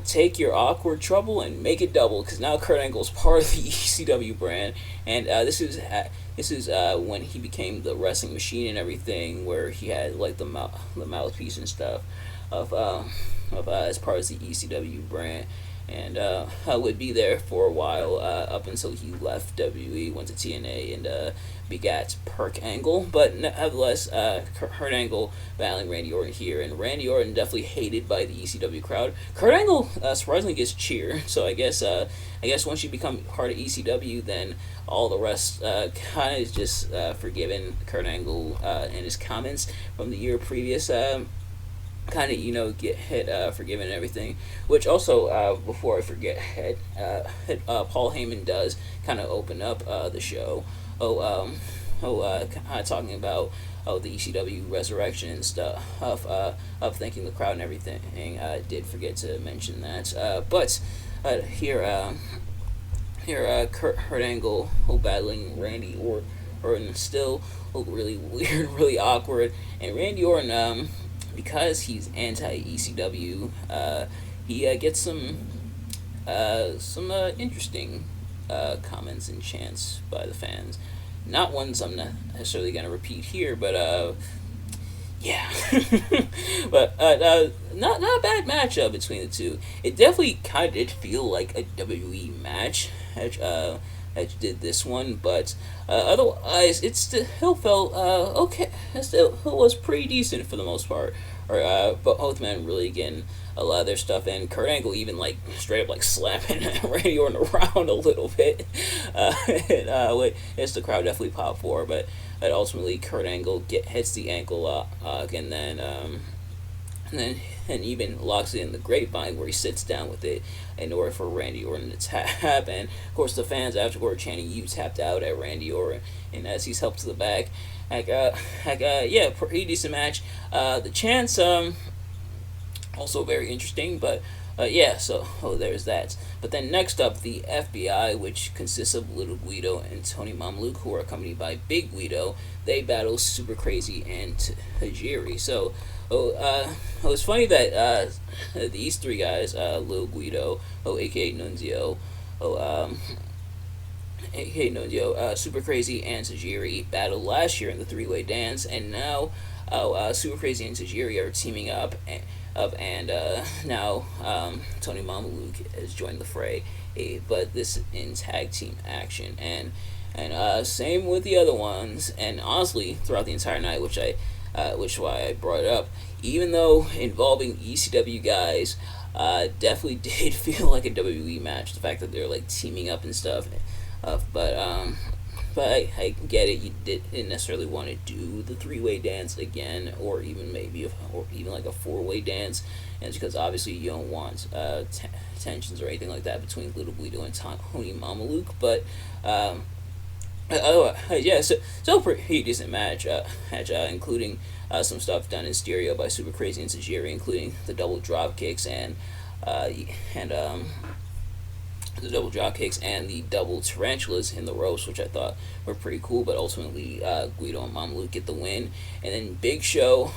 take your awkward trouble and make it double, because now Kurt Angle's part of the ECW brand, and this is when he became the wrestling machine and everything, where he had like the mouthpiece and stuff of as part of the ECW brand. And I would be there for a while up until he left WWE, went to TNA, and begat Perk Angle. But nevertheless, Kurt Angle battling Randy Orton here, and Randy Orton definitely hated by the ECW crowd. Kurt Angle surprisingly gets cheered, so I guess once you become part of ECW, then all the rest kind of just forgiven. Kurt Angle and his comments from the year previous. Kind of, get forgiven and everything, which also, before I forget, Paul Heyman does kind of open up the show, talking about the ECW resurrection and stuff, of thanking the crowd and everything. I did forget to mention that, but here Kurt Angle battling Randy Orton, still really weird, really awkward, and Randy Orton, because he's anti-ECW, he gets some interesting comments and chants by the fans. Not ones I'm not necessarily going to repeat here, but yeah. But not a bad matchup between the two. It definitely kind of did feel like a WWE match. Edge did this one, but otherwise it still felt okay. It still was pretty decent for the most part. But both men really getting a lot of their stuff, and Kurt Angle even like straight up like slapping Randy Orton around a little bit. It's the crowd definitely popped for, but ultimately Kurt Angle hits the ankle and then and even locks it in the grapevine where he sits down with it in order for Randy Orton to tap. And of course, the fans afterward chanting, "You tapped out" at Randy Orton, and as he's helped to the back, yeah, pretty decent match. The chants, also very interesting, but yeah, so there's that. But then next up, the FBI, which consists of Little Guido and Tony Mamluke, who are accompanied by Big Guido. They battle Super Crazy and Tajiri. So, it's funny that these three guys, Little Guido, aka Nunzio, Super Crazy and Tajiri battled last year in the three-way dance, and now Super Crazy and Tajiri are teaming up. And now Tony Mamaluke has joined the fray, but this in tag team action, and same with the other ones. And honestly, throughout the entire night, which why I brought it up, even though involving ECW guys, definitely did feel like a WWE match. The fact that they're like teaming up and stuff, but I get it. You didn't necessarily want to do the three-way dance again, or even like a four-way dance, and it's because obviously you don't want tensions or anything like that between Little Guido and Tony Mamaluke. But yeah, so pretty decent match, including some stuff done in stereo by Super Crazy and Tajiri, including the double drop kicks and the double drop kicks and the double tarantulas in the ropes, which I thought were pretty cool. But ultimately, Guido and Mamaluke get the win, and then Big Show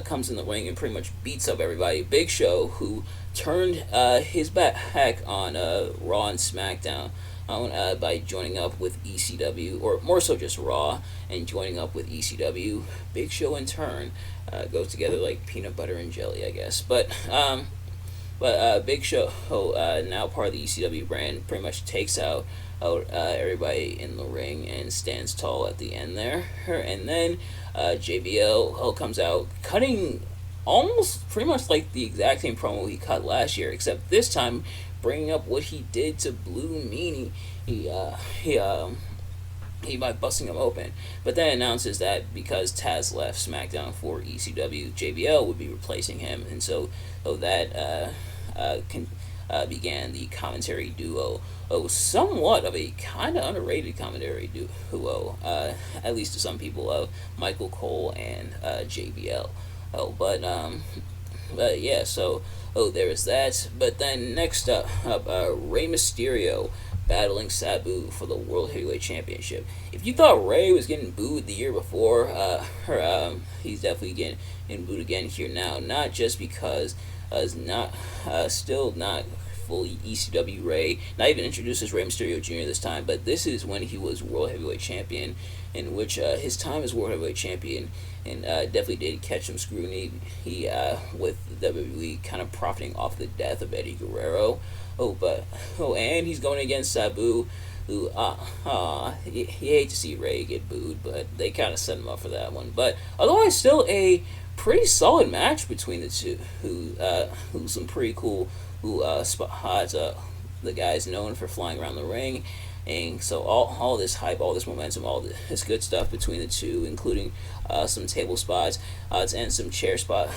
comes in the ring and pretty much beats up everybody. Big Show, who turned his back on Raw and SmackDown by joining up with ECW, or more so just Raw, and joining up with ECW. Big Show in turn goes together like peanut butter and jelly, I guess. But Big Show, now part of the ECW brand, pretty much takes out everybody in the ring and stands tall at the end there. And then JBL comes out cutting almost pretty much like the exact same promo he cut last year, except this time bringing up what he did to Blue Meanie. He by busting him open, but then announces that because Taz left SmackDown for ECW, JBL would be replacing him, and so that began the commentary duo. Somewhat of a kind of underrated commentary duo, at least to some people, of Michael Cole and JBL. But yeah, so there is that. But then next up, Rey Mysterio battling Sabu for the World Heavyweight Championship. If you thought Rey was getting booed the year before, he's definitely getting booed again here now. Not just because still not fully ECW Rey, not even introduced as Rey Mysterio Jr. this time, but this is when he was World Heavyweight Champion, in which his time as World Heavyweight Champion, and definitely did catch some scrutiny. He with WWE kind of profiting off the death of Eddie Guerrero. And he's going against Sabu, who you hate to see Rey get booed, but they kind of set him up for that one. But otherwise, still a pretty solid match between the two. Who's some pretty cool spots. The guy's known for flying around the ring. And so all this hype, all this momentum, all this good stuff between the two, including some table spots and some chair spots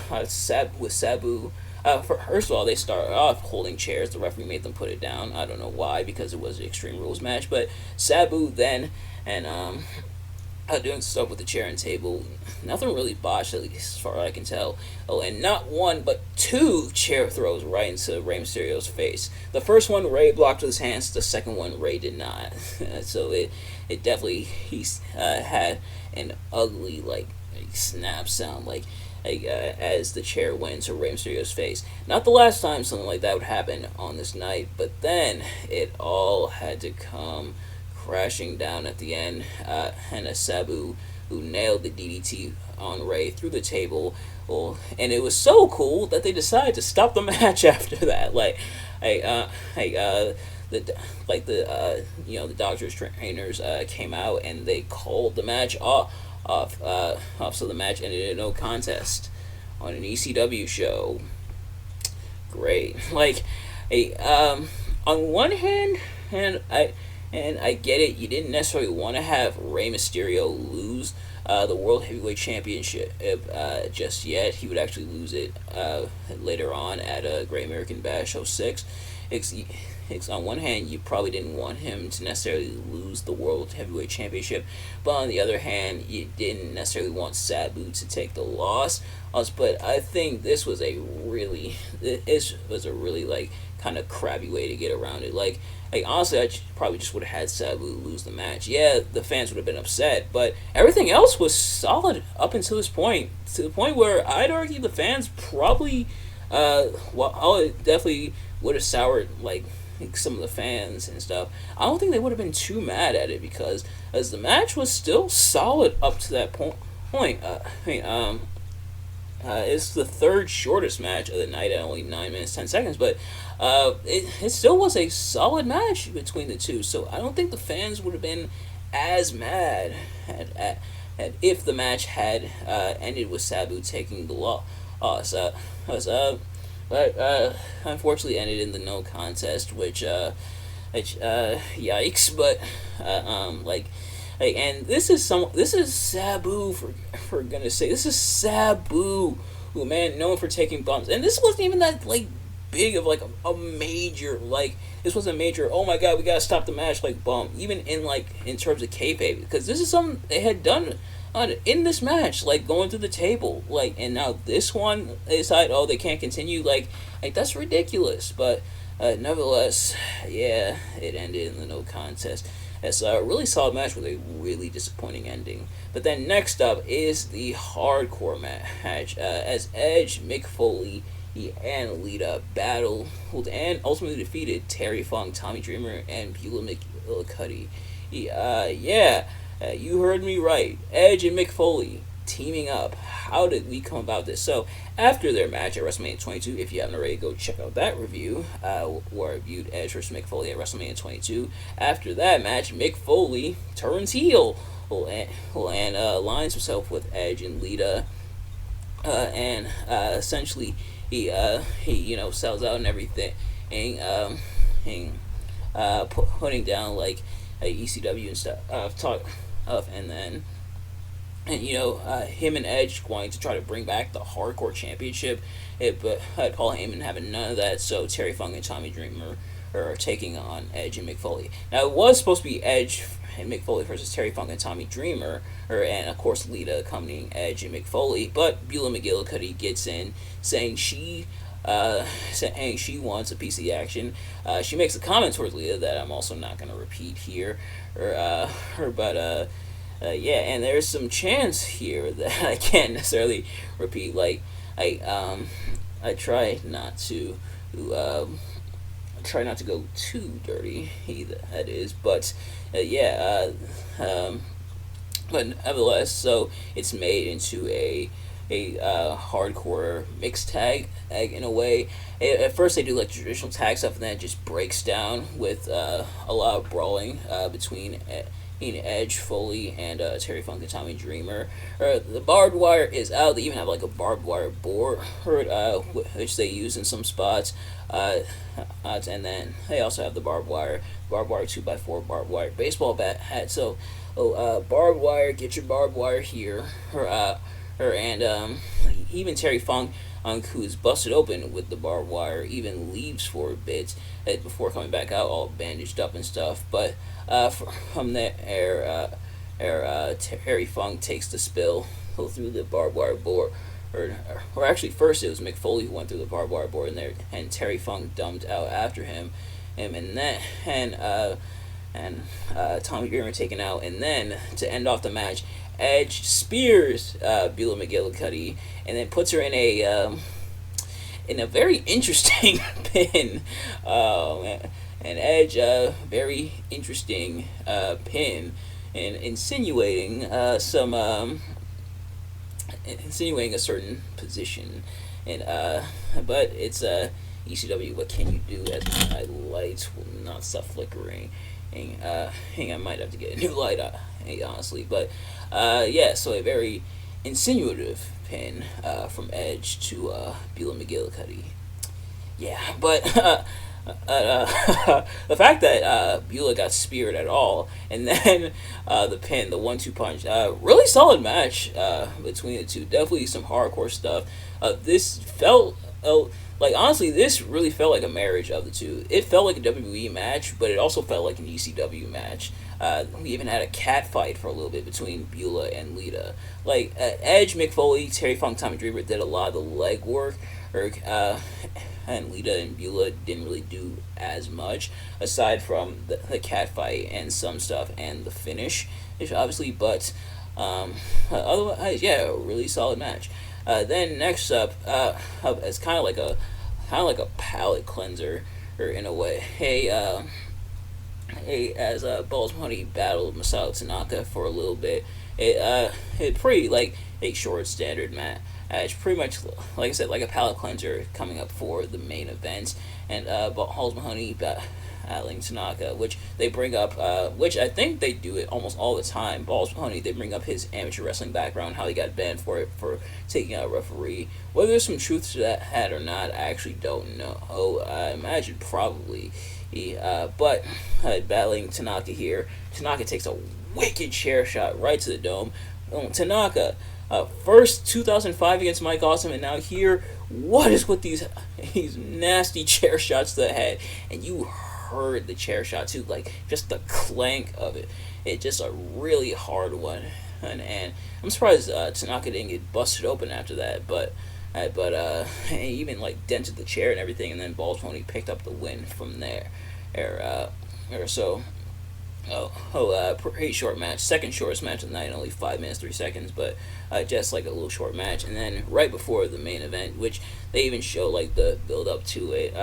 with Sabu. First of all, they started off holding chairs. The referee made them put it down. I don't know why, because it was an Extreme Rules match. But Sabu then, and doing stuff with the chair and table. Nothing really botched, at least as far as I can tell. And not one, but two chair throws right into Rey Mysterio's face. The first one, Rey blocked with his hands. The second one, Rey did not. So it definitely, had an ugly, snap sound, as the chair went into Rey Mysterio's face. Not the last time something like that would happen on this night, but then it all had to come crashing down at the end, and a Sabu who nailed the DDT on Rey through the table. And it was so cool that they decided to stop the match after that. The doctors, trainers came out and they called the match off. So the match ended in no contest. on an ECW show. Great. Like, hey, on one hand, and I get it. You didn't necessarily want to have Rey Mysterio lose the World Heavyweight Championship just yet. He would actually lose it later on at Great American Bash '06. On one hand, you probably didn't want him to necessarily lose the World Heavyweight Championship, but on the other hand, you didn't necessarily want Sabu to take the loss. But I think this was a really like kind of crabby way to get around it. Like honestly, probably just would have had Sabu lose the match. Yeah, the fans would have been upset, but everything else was solid up until this point. To the point where I'd argue the fans probably, definitely would have soured like some of the fans and stuff. I don't think they would have been too mad at it because as the match was still solid up to that point. It's the third shortest match of the night at only 9 minutes 10 seconds, but it still was a solid match between the two. So I don't think the fans would have been as mad at if the match had ended with Sabu taking the loss. But unfortunately ended in the no contest, which yikes. But and this is Sabu for goodness sake. This is Sabu, who man known for taking bumps, and this wasn't even that like big of like a major like this was a major. Oh my god, we gotta stop the match like bump. Even in terms of kayfabe, because this is something they had done in this match, like going through the table, like, and now this one they decide, oh, they can't continue, like that's ridiculous. But nevertheless, yeah, it ended in the no contest. It's a really solid match with a really disappointing ending. But then next up is the hardcore match as Edge, Mick Foley, and Lita battled and ultimately defeated Terry Funk, Tommy Dreamer, and Beulah McGillicuddy. You heard me right. Edge and Mick Foley teaming up. How did we come about this? So, after their match at WrestleMania 22, if you haven't already, go check out that review, where I reviewed Edge versus Mick Foley at WrestleMania 22. After that match, Mick Foley turns heel and aligns himself with Edge and Lita, and essentially he sells out and everything, putting down like ECW and stuff, and then him and Edge going to try to bring back the Hardcore Championship, but Paul Heyman having none of that, so Terry Funk and Tommy Dreamer are taking on Edge and Mick Foley. Now it was supposed to be Edge and Mick Foley versus Terry Funk and Tommy Dreamer, and of course Lita accompanying Edge and Mick Foley, but Beulah McGillicuddy gets in saying she wants a piece of the action. She makes a comment towards Lita that I'm also not going to repeat here, and there's some chants here that I can't necessarily repeat. Like I try not to go too dirty. That is, but but nevertheless, so it's made into a hardcore mixed tag in a way. At first they do like traditional tag stuff, and then it just breaks down with a lot of brawling between Edge, Foley, and Terry Funk and Tommy Dreamer. The barbed wire is out. They even have like a barbed wire board, which they use in some spots. And then they also have the barbed wire 2x4 barbed wire baseball bat hat. So, barbed wire, get your barbed wire here. And even Terry Funk, who's busted open with the barbed wire, even leaves for a bit before coming back out all bandaged up and stuff. But from there, Terry Funk takes the spill through the barbed wire board. Or actually, first it was Mick Foley who went through the barbed wire board, and Terry Funk dumped out after him, and Tommy Dreamer taken out, and then to end off the match, Edge spears Beulah McGillicuddy and then puts her in a very interesting pin. And Edge, very interesting pin, and insinuating insinuating a certain position, and but it's ECW. What can you do? As my lights will not stop flickering. I might have to get a new light, honestly. But so a very insinuative pin from Edge to Beulah McGillicuddy. Yeah, but the fact that Beulah got speared at all, and then the pin, the 1-2 punch, really solid match between the two. Definitely some hardcore stuff. This felt like honestly, this really felt like a marriage of the two. It felt like a WWE match, but it also felt like an ECW match. We even had a cat fight for a little bit between Beulah and Lita. Like Edge, Mick Foley, Terry Funk, Tommy Dreamer did a lot of the legwork, and Lita and Beulah didn't really do as much aside from the cat fight and some stuff and the finish, obviously. But otherwise, yeah, a really solid match. Then next up, it's kind of like a palate cleanser, or in a way. As Balls Money battled Masato Tanaka for a little bit, it pretty like a short standard match. It's pretty much, like I said, like a palate cleanser coming up for the main event, and Balls Mahoney battling Tanaka, which they bring up, which I think they do it almost all the time. Balls Mahoney, they bring up his amateur wrestling background, how he got banned for taking out a referee. Whether there's some truth to that or not, I actually don't know. I imagine probably. But battling Tanaka here, Tanaka takes a wicked chair shot right to the dome. Tanaka, first 2005 against Mike Awesome, and now here, what is with these nasty chair shots to the head? And you heard the chair shot too, like just the clank of it. It's just a really hard one, and I'm surprised Tanaka didn't get busted open after that, but he even like dented the chair and everything, and then Balls Pony picked up the win from there. Pretty short match, second shortest match of the night, only 5 minutes 3 seconds, but just like a little short match. And then right before the main event, which they even show like the build up to it,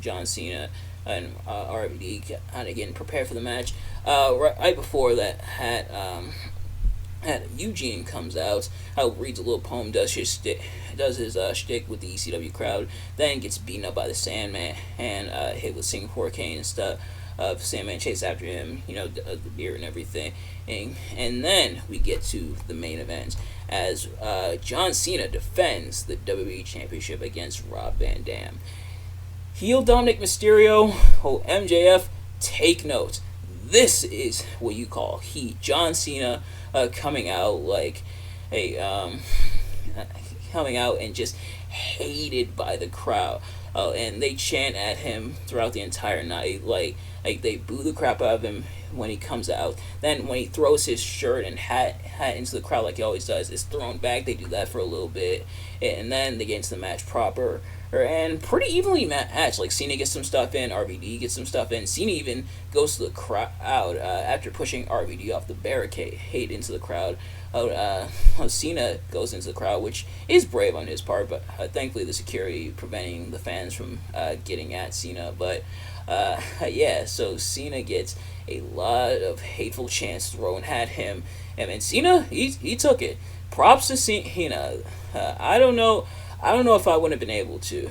John Cena and RVD kind of getting prepared for the match. Right before that, had Eugene comes out, reads a little poem, does his shtick with the ECW crowd, then gets beaten up by the Sandman and hit with Singapore cane and stuff. Sandman chased after him, the beer and everything, and then we get to the main event as John Cena defends the WWE Championship against Rob Van Dam. Heel Dominic Mysterio, MJF, take note. This is what you call heat. John Cena coming out like coming out and just hated by the crowd. And they chant at him throughout the entire night. Like they boo the crap out of him when he comes out. Then when he throws his shirt and hat into the crowd like he always does, it's thrown back. They do that for a little bit, and then they get into the match proper. And pretty evenly matched. Like Cena gets some stuff in, RVD gets some stuff in. Cena even goes to the crowd after pushing RVD off the barricade into the crowd. Cena goes into the crowd, which is brave on his part, but thankfully the security preventing the fans from getting at Cena. But so Cena gets a lot of hateful chants thrown at him, and Cena he took it. Props to Cena. I don't know if I wouldn't have been able to.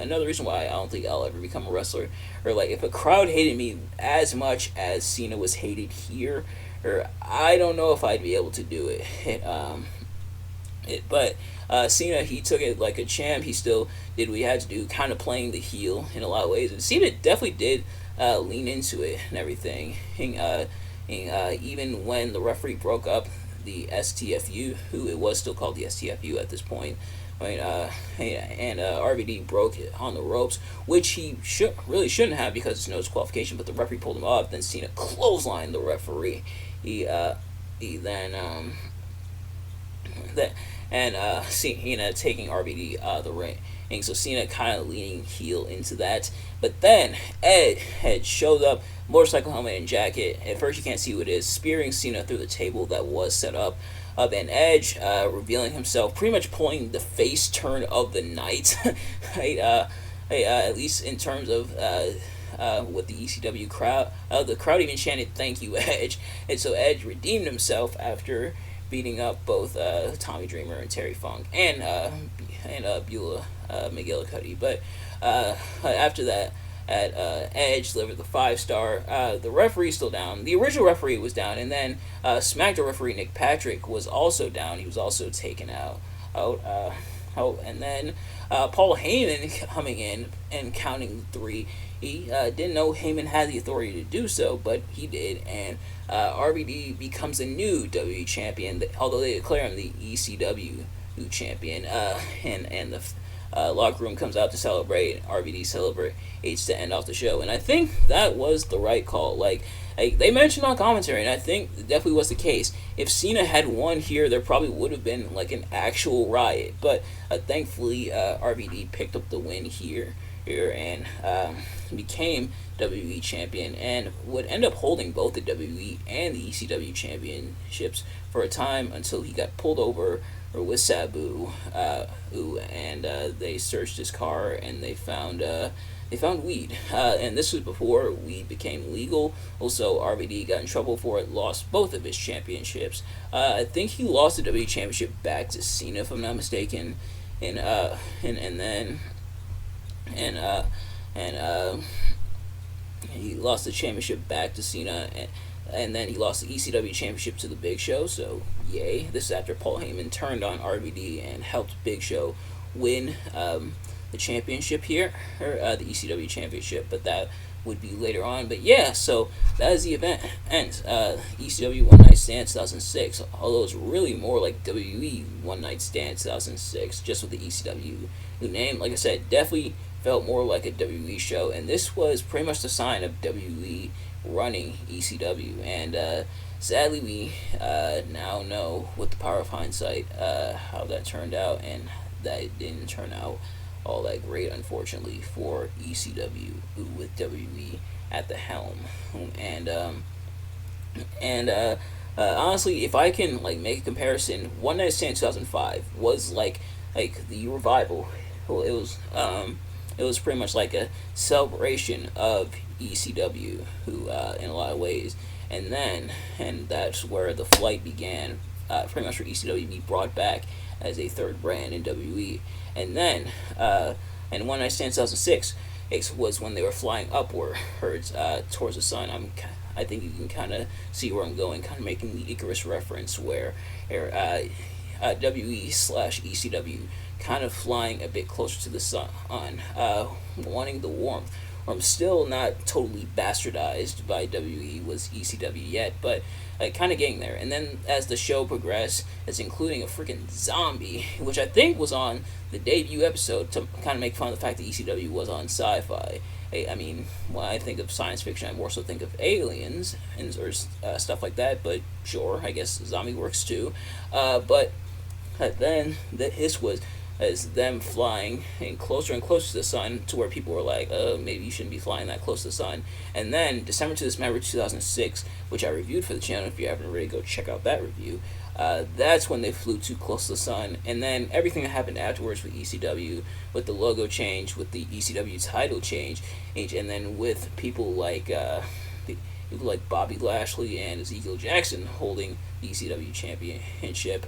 Another reason why I don't think I'll ever become a wrestler. Or like if a crowd hated me as much as Cena was hated here, or I don't know if I'd be able to do it. But Cena, he took it like a champ. He still did what he had to do, kind of playing the heel in a lot of ways. And Cena definitely did lean into it and everything. Even when the referee broke up the STFU, who it was still called the STFU at this point, and RVD broke it on the ropes, which he really shouldn't have because it's no disqualification, but the referee pulled him off. Then Cena clotheslined the referee. Cena taking RVD out of the ring. And so Cena kind of leaning heel into that. But then Ed had showed up, motorcycle helmet and jacket. At first you can't see what it is, spearing Cena through the table that was set up. And Edge revealing himself, pretty much pulling the face turn of the night. At least in terms of with the ECW crowd. The crowd even chanted, "Thank you, Edge." And so Edge redeemed himself after beating up both Tommy Dreamer and Terry Funk and Beulah McGillicuddy. But after that, at Edge, delivered the 5-star. The referee's still down. The original referee was down, and then SmackDown referee Nick Patrick was also down. He was also taken out. And then Paul Heyman coming in and counting 3. He didn't know Heyman had the authority to do so, but he did, and RVD becomes a new WWE champion, although they declare him the ECW champion, and the locker room comes out to celebrate, and RVD celebrates to end off the show, and I think that was the right call. Like they mentioned on commentary, and I think it definitely was the case. If Cena had won here, there probably would have been like an actual riot, but thankfully RVD picked up the win here and became WWE champion, and would end up holding both the WWE and the ECW championships for a time until he got pulled over with Sabu, and they searched his car and they found weed, and this was before weed became legal. Also, RVD got in trouble for it, lost both of his championships. I think he lost the WWE championship back to Cena, if I'm not mistaken, and then he lost the championship back to Cena, and then he lost the ECW championship to the Big Show. So yay! This is after Paul Heyman turned on RVD and helped Big Show win the championship here, or the ECW championship. But that would be later on. But yeah, so that is the event ends. ECW One Night Stand 2006, although it's really more like WWE One Night Stand 2006, just with the ECW name. Like I said, definitely felt more like a WWE show, and this was pretty much the sign of WWE running ECW. And sadly, we now know with the power of hindsight how that turned out, and that it didn't turn out all that great, unfortunately, for ECW with WWE at the helm. And honestly, if I can like make a comparison, One Night Stand 2005 was like the revival. Well, it was pretty much like a celebration of ECW, who in a lot of ways, and that's where the flight began, pretty much for ECW to be brought back as a third brand in WWE. And then, and One Night Stand 2006 was when they were flying upwards towards the sun. I think you can kind of see where I'm going, kind of making the Icarus reference, where WE/ECW kind of flying a bit closer to the sun, wanting the warmth. I'm still not totally bastardized by WE was ECW yet, but kind of getting there. And then as the show progressed, it's including a freaking zombie, which I think was on the debut episode to kind of make fun of the fact that ECW was on Sci-Fi. I mean, when I think of science fiction, I more so think of aliens or stuff like that, but sure, I guess zombie works too. But then this was as them flying and closer to the sun, to where people were like, maybe you shouldn't be flying that close to the sun. And then December to December 2006, which I reviewed for the channel. If you haven't already, go check out that review. That's when they flew too close to the sun. And then everything that happened afterwards with ECW, with the logo change, with the ECW title change, and then with people like Bobby Lashley and Ezekiel Jackson holding the ECW championship,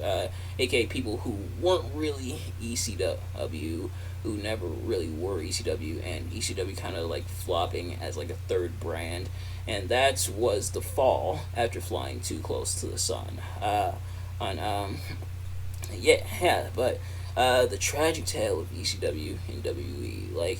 aka people who weren't really ECW, who never really were ECW, and ECW kind of like flopping as like a third brand. And that was the fall after flying too close to the sun. But the tragic tale of ECW and WWE, like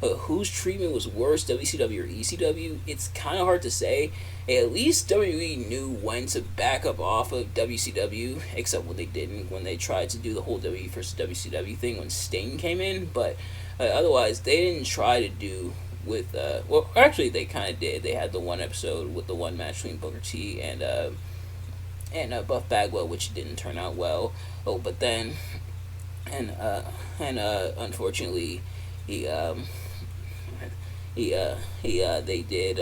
whose treatment was worse, WCW or ECW? It's kind of hard to say. At least WWE knew when to back up off of WCW, except when they didn't, when they tried to do the whole WWE versus WCW thing when Sting came in. But otherwise, they didn't try to do with, well, actually, they kind of did. They had the one episode with the one match between Booker T and Buff Bagwell, which didn't turn out well. Oh, but then, unfortunately, they did,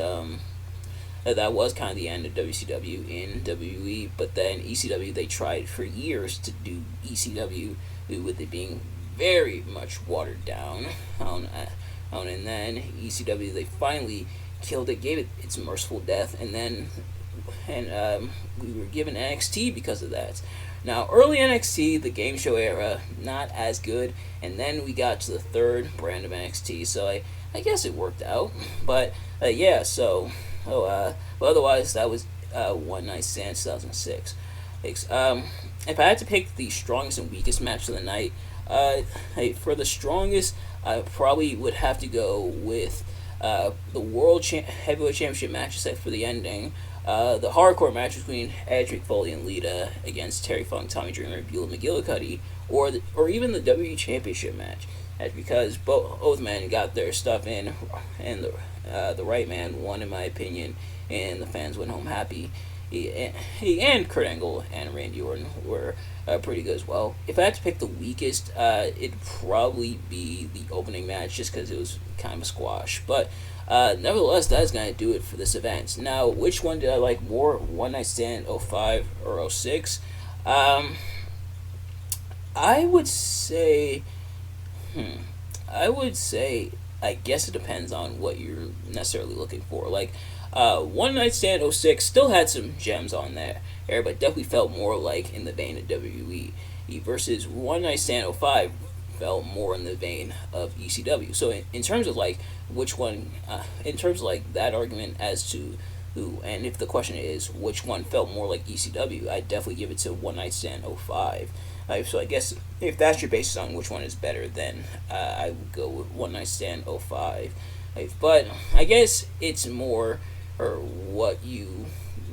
that was kind of the end of WCW in WWE. But then ECW, they tried for years to do ECW with it being very much watered down. And then ECW, they finally killed it, gave it its merciful death, and we were given NXT because of that. Now, early NXT, the game show era, not as good, and then we got to the third brand of NXT, so I guess it worked out. But yeah, but otherwise, that was One Night Stand 2006. If I had to pick the strongest and weakest match of the night, for the strongest, I probably would have to go with the Heavyweight Championship match, except for the ending. The hardcore match between Edge, Mick Foley, and Lita against Terry Funk, Tommy Dreamer, Beulah McGillicuddy, or even the WWE Championship match. That's because both men got their stuff in, and the right man won, in my opinion, and the fans went home happy. He and Kurt Angle and Randy Orton were pretty good as well. If I had to pick the weakest, it'd probably be the opening match, just because it was kind of a squash. But nevertheless, that is going to do it for this event. Now, which one did I like more, One Night Stand 05 or 06? I would say, I guess it depends on what you're necessarily looking for. Like, One Night Stand 06 still had some gems on there, but definitely felt more like in the vein of WWE, versus One Night Stand 05 felt more in the vein of ECW. So in terms of like which one, in terms of like that argument as to who, and if the question is which one felt more like ECW, I'd definitely give it to One Night Stand 05. So I guess if that's your basis on which one is better, then I would go with One Night Stand 05. But I guess it's more or what you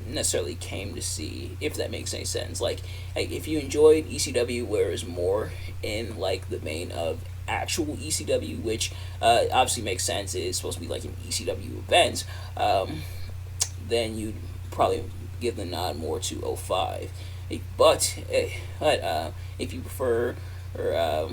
necessarily came to see, if that makes any sense. Like if you enjoyed ECW, where it's more in like the vein of actual ECW, which obviously makes sense, it is supposed to be like an ECW event, then you'd probably give the nod more to 05. But if you prefer, or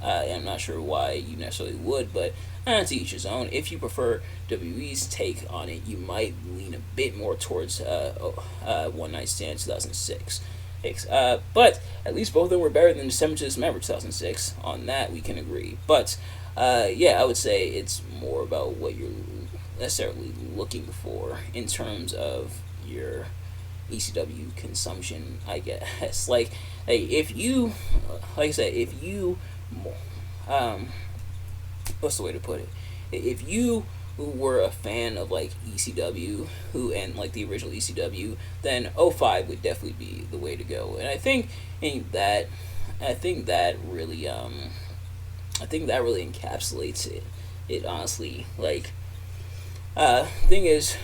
I'm not sure why you necessarily would, but to each his own. If you prefer WWE's take on it, you might lean a bit more towards One Night Stand 2006. But at least both of them were better than December to Dismember 2006. On that, we can agree. But yeah, I would say it's more about what you're necessarily looking for in terms of your ECW consumption, I guess. Like, hey, if you, like I said, if you, what's the way to put it? If you were a fan of like ECW, and like the original ECW, then 05 would definitely be the way to go. And I think that really encapsulates it. It honestly, like, thing is,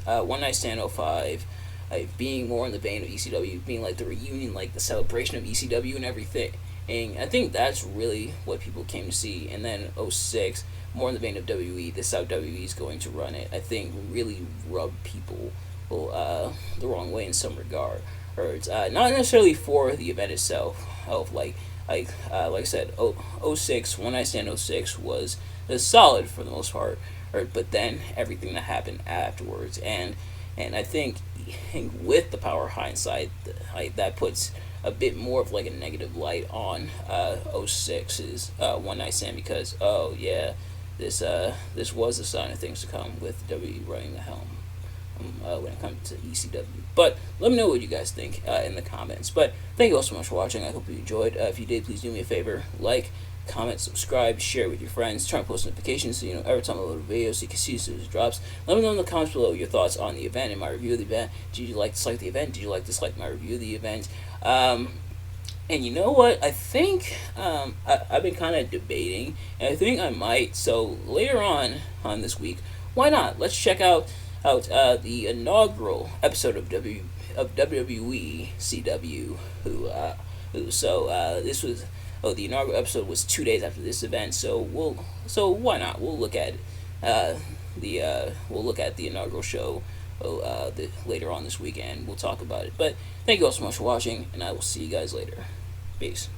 One Night Stand 05, being more in the vein of ECW, being like the reunion, like the celebration of ECW and everything. And I think that's really what people came to see. And then 06, more in the vein of WWE, this is how WWE is going to run it, I think really rubbed people the wrong way in some regard. Or it's not necessarily for the event itself. Like I said, 06, One Night Stand 06 was solid for the most part. But then everything that happened afterwards, and I think with the power of hindsight, that puts a bit more of like a negative light on 06's One Night Stand, because this was the sign of things to come with WWE running the helm when it comes to ECW. But let me know what you guys think in the comments. But thank you all so much for watching. I hope you enjoyed. If you did, please do me a favor, like, comment, subscribe, share with your friends, turn on post notifications so you know every time I upload a video, so you can see as soon as it drops. Let me know in the comments below your thoughts on the event and my review of the event. Did you dislike the event? Did you dislike my review of the event? And you know what? I think I've been kind of debating, and I think I might. So later on this week, why not? Let's check out the inaugural episode of WWE CW. This was. The inaugural episode was 2 days after this event, so why not? We'll look at the inaugural show later on this weekend. We'll talk about it. But thank you all so much for watching, and I will see you guys later. Peace.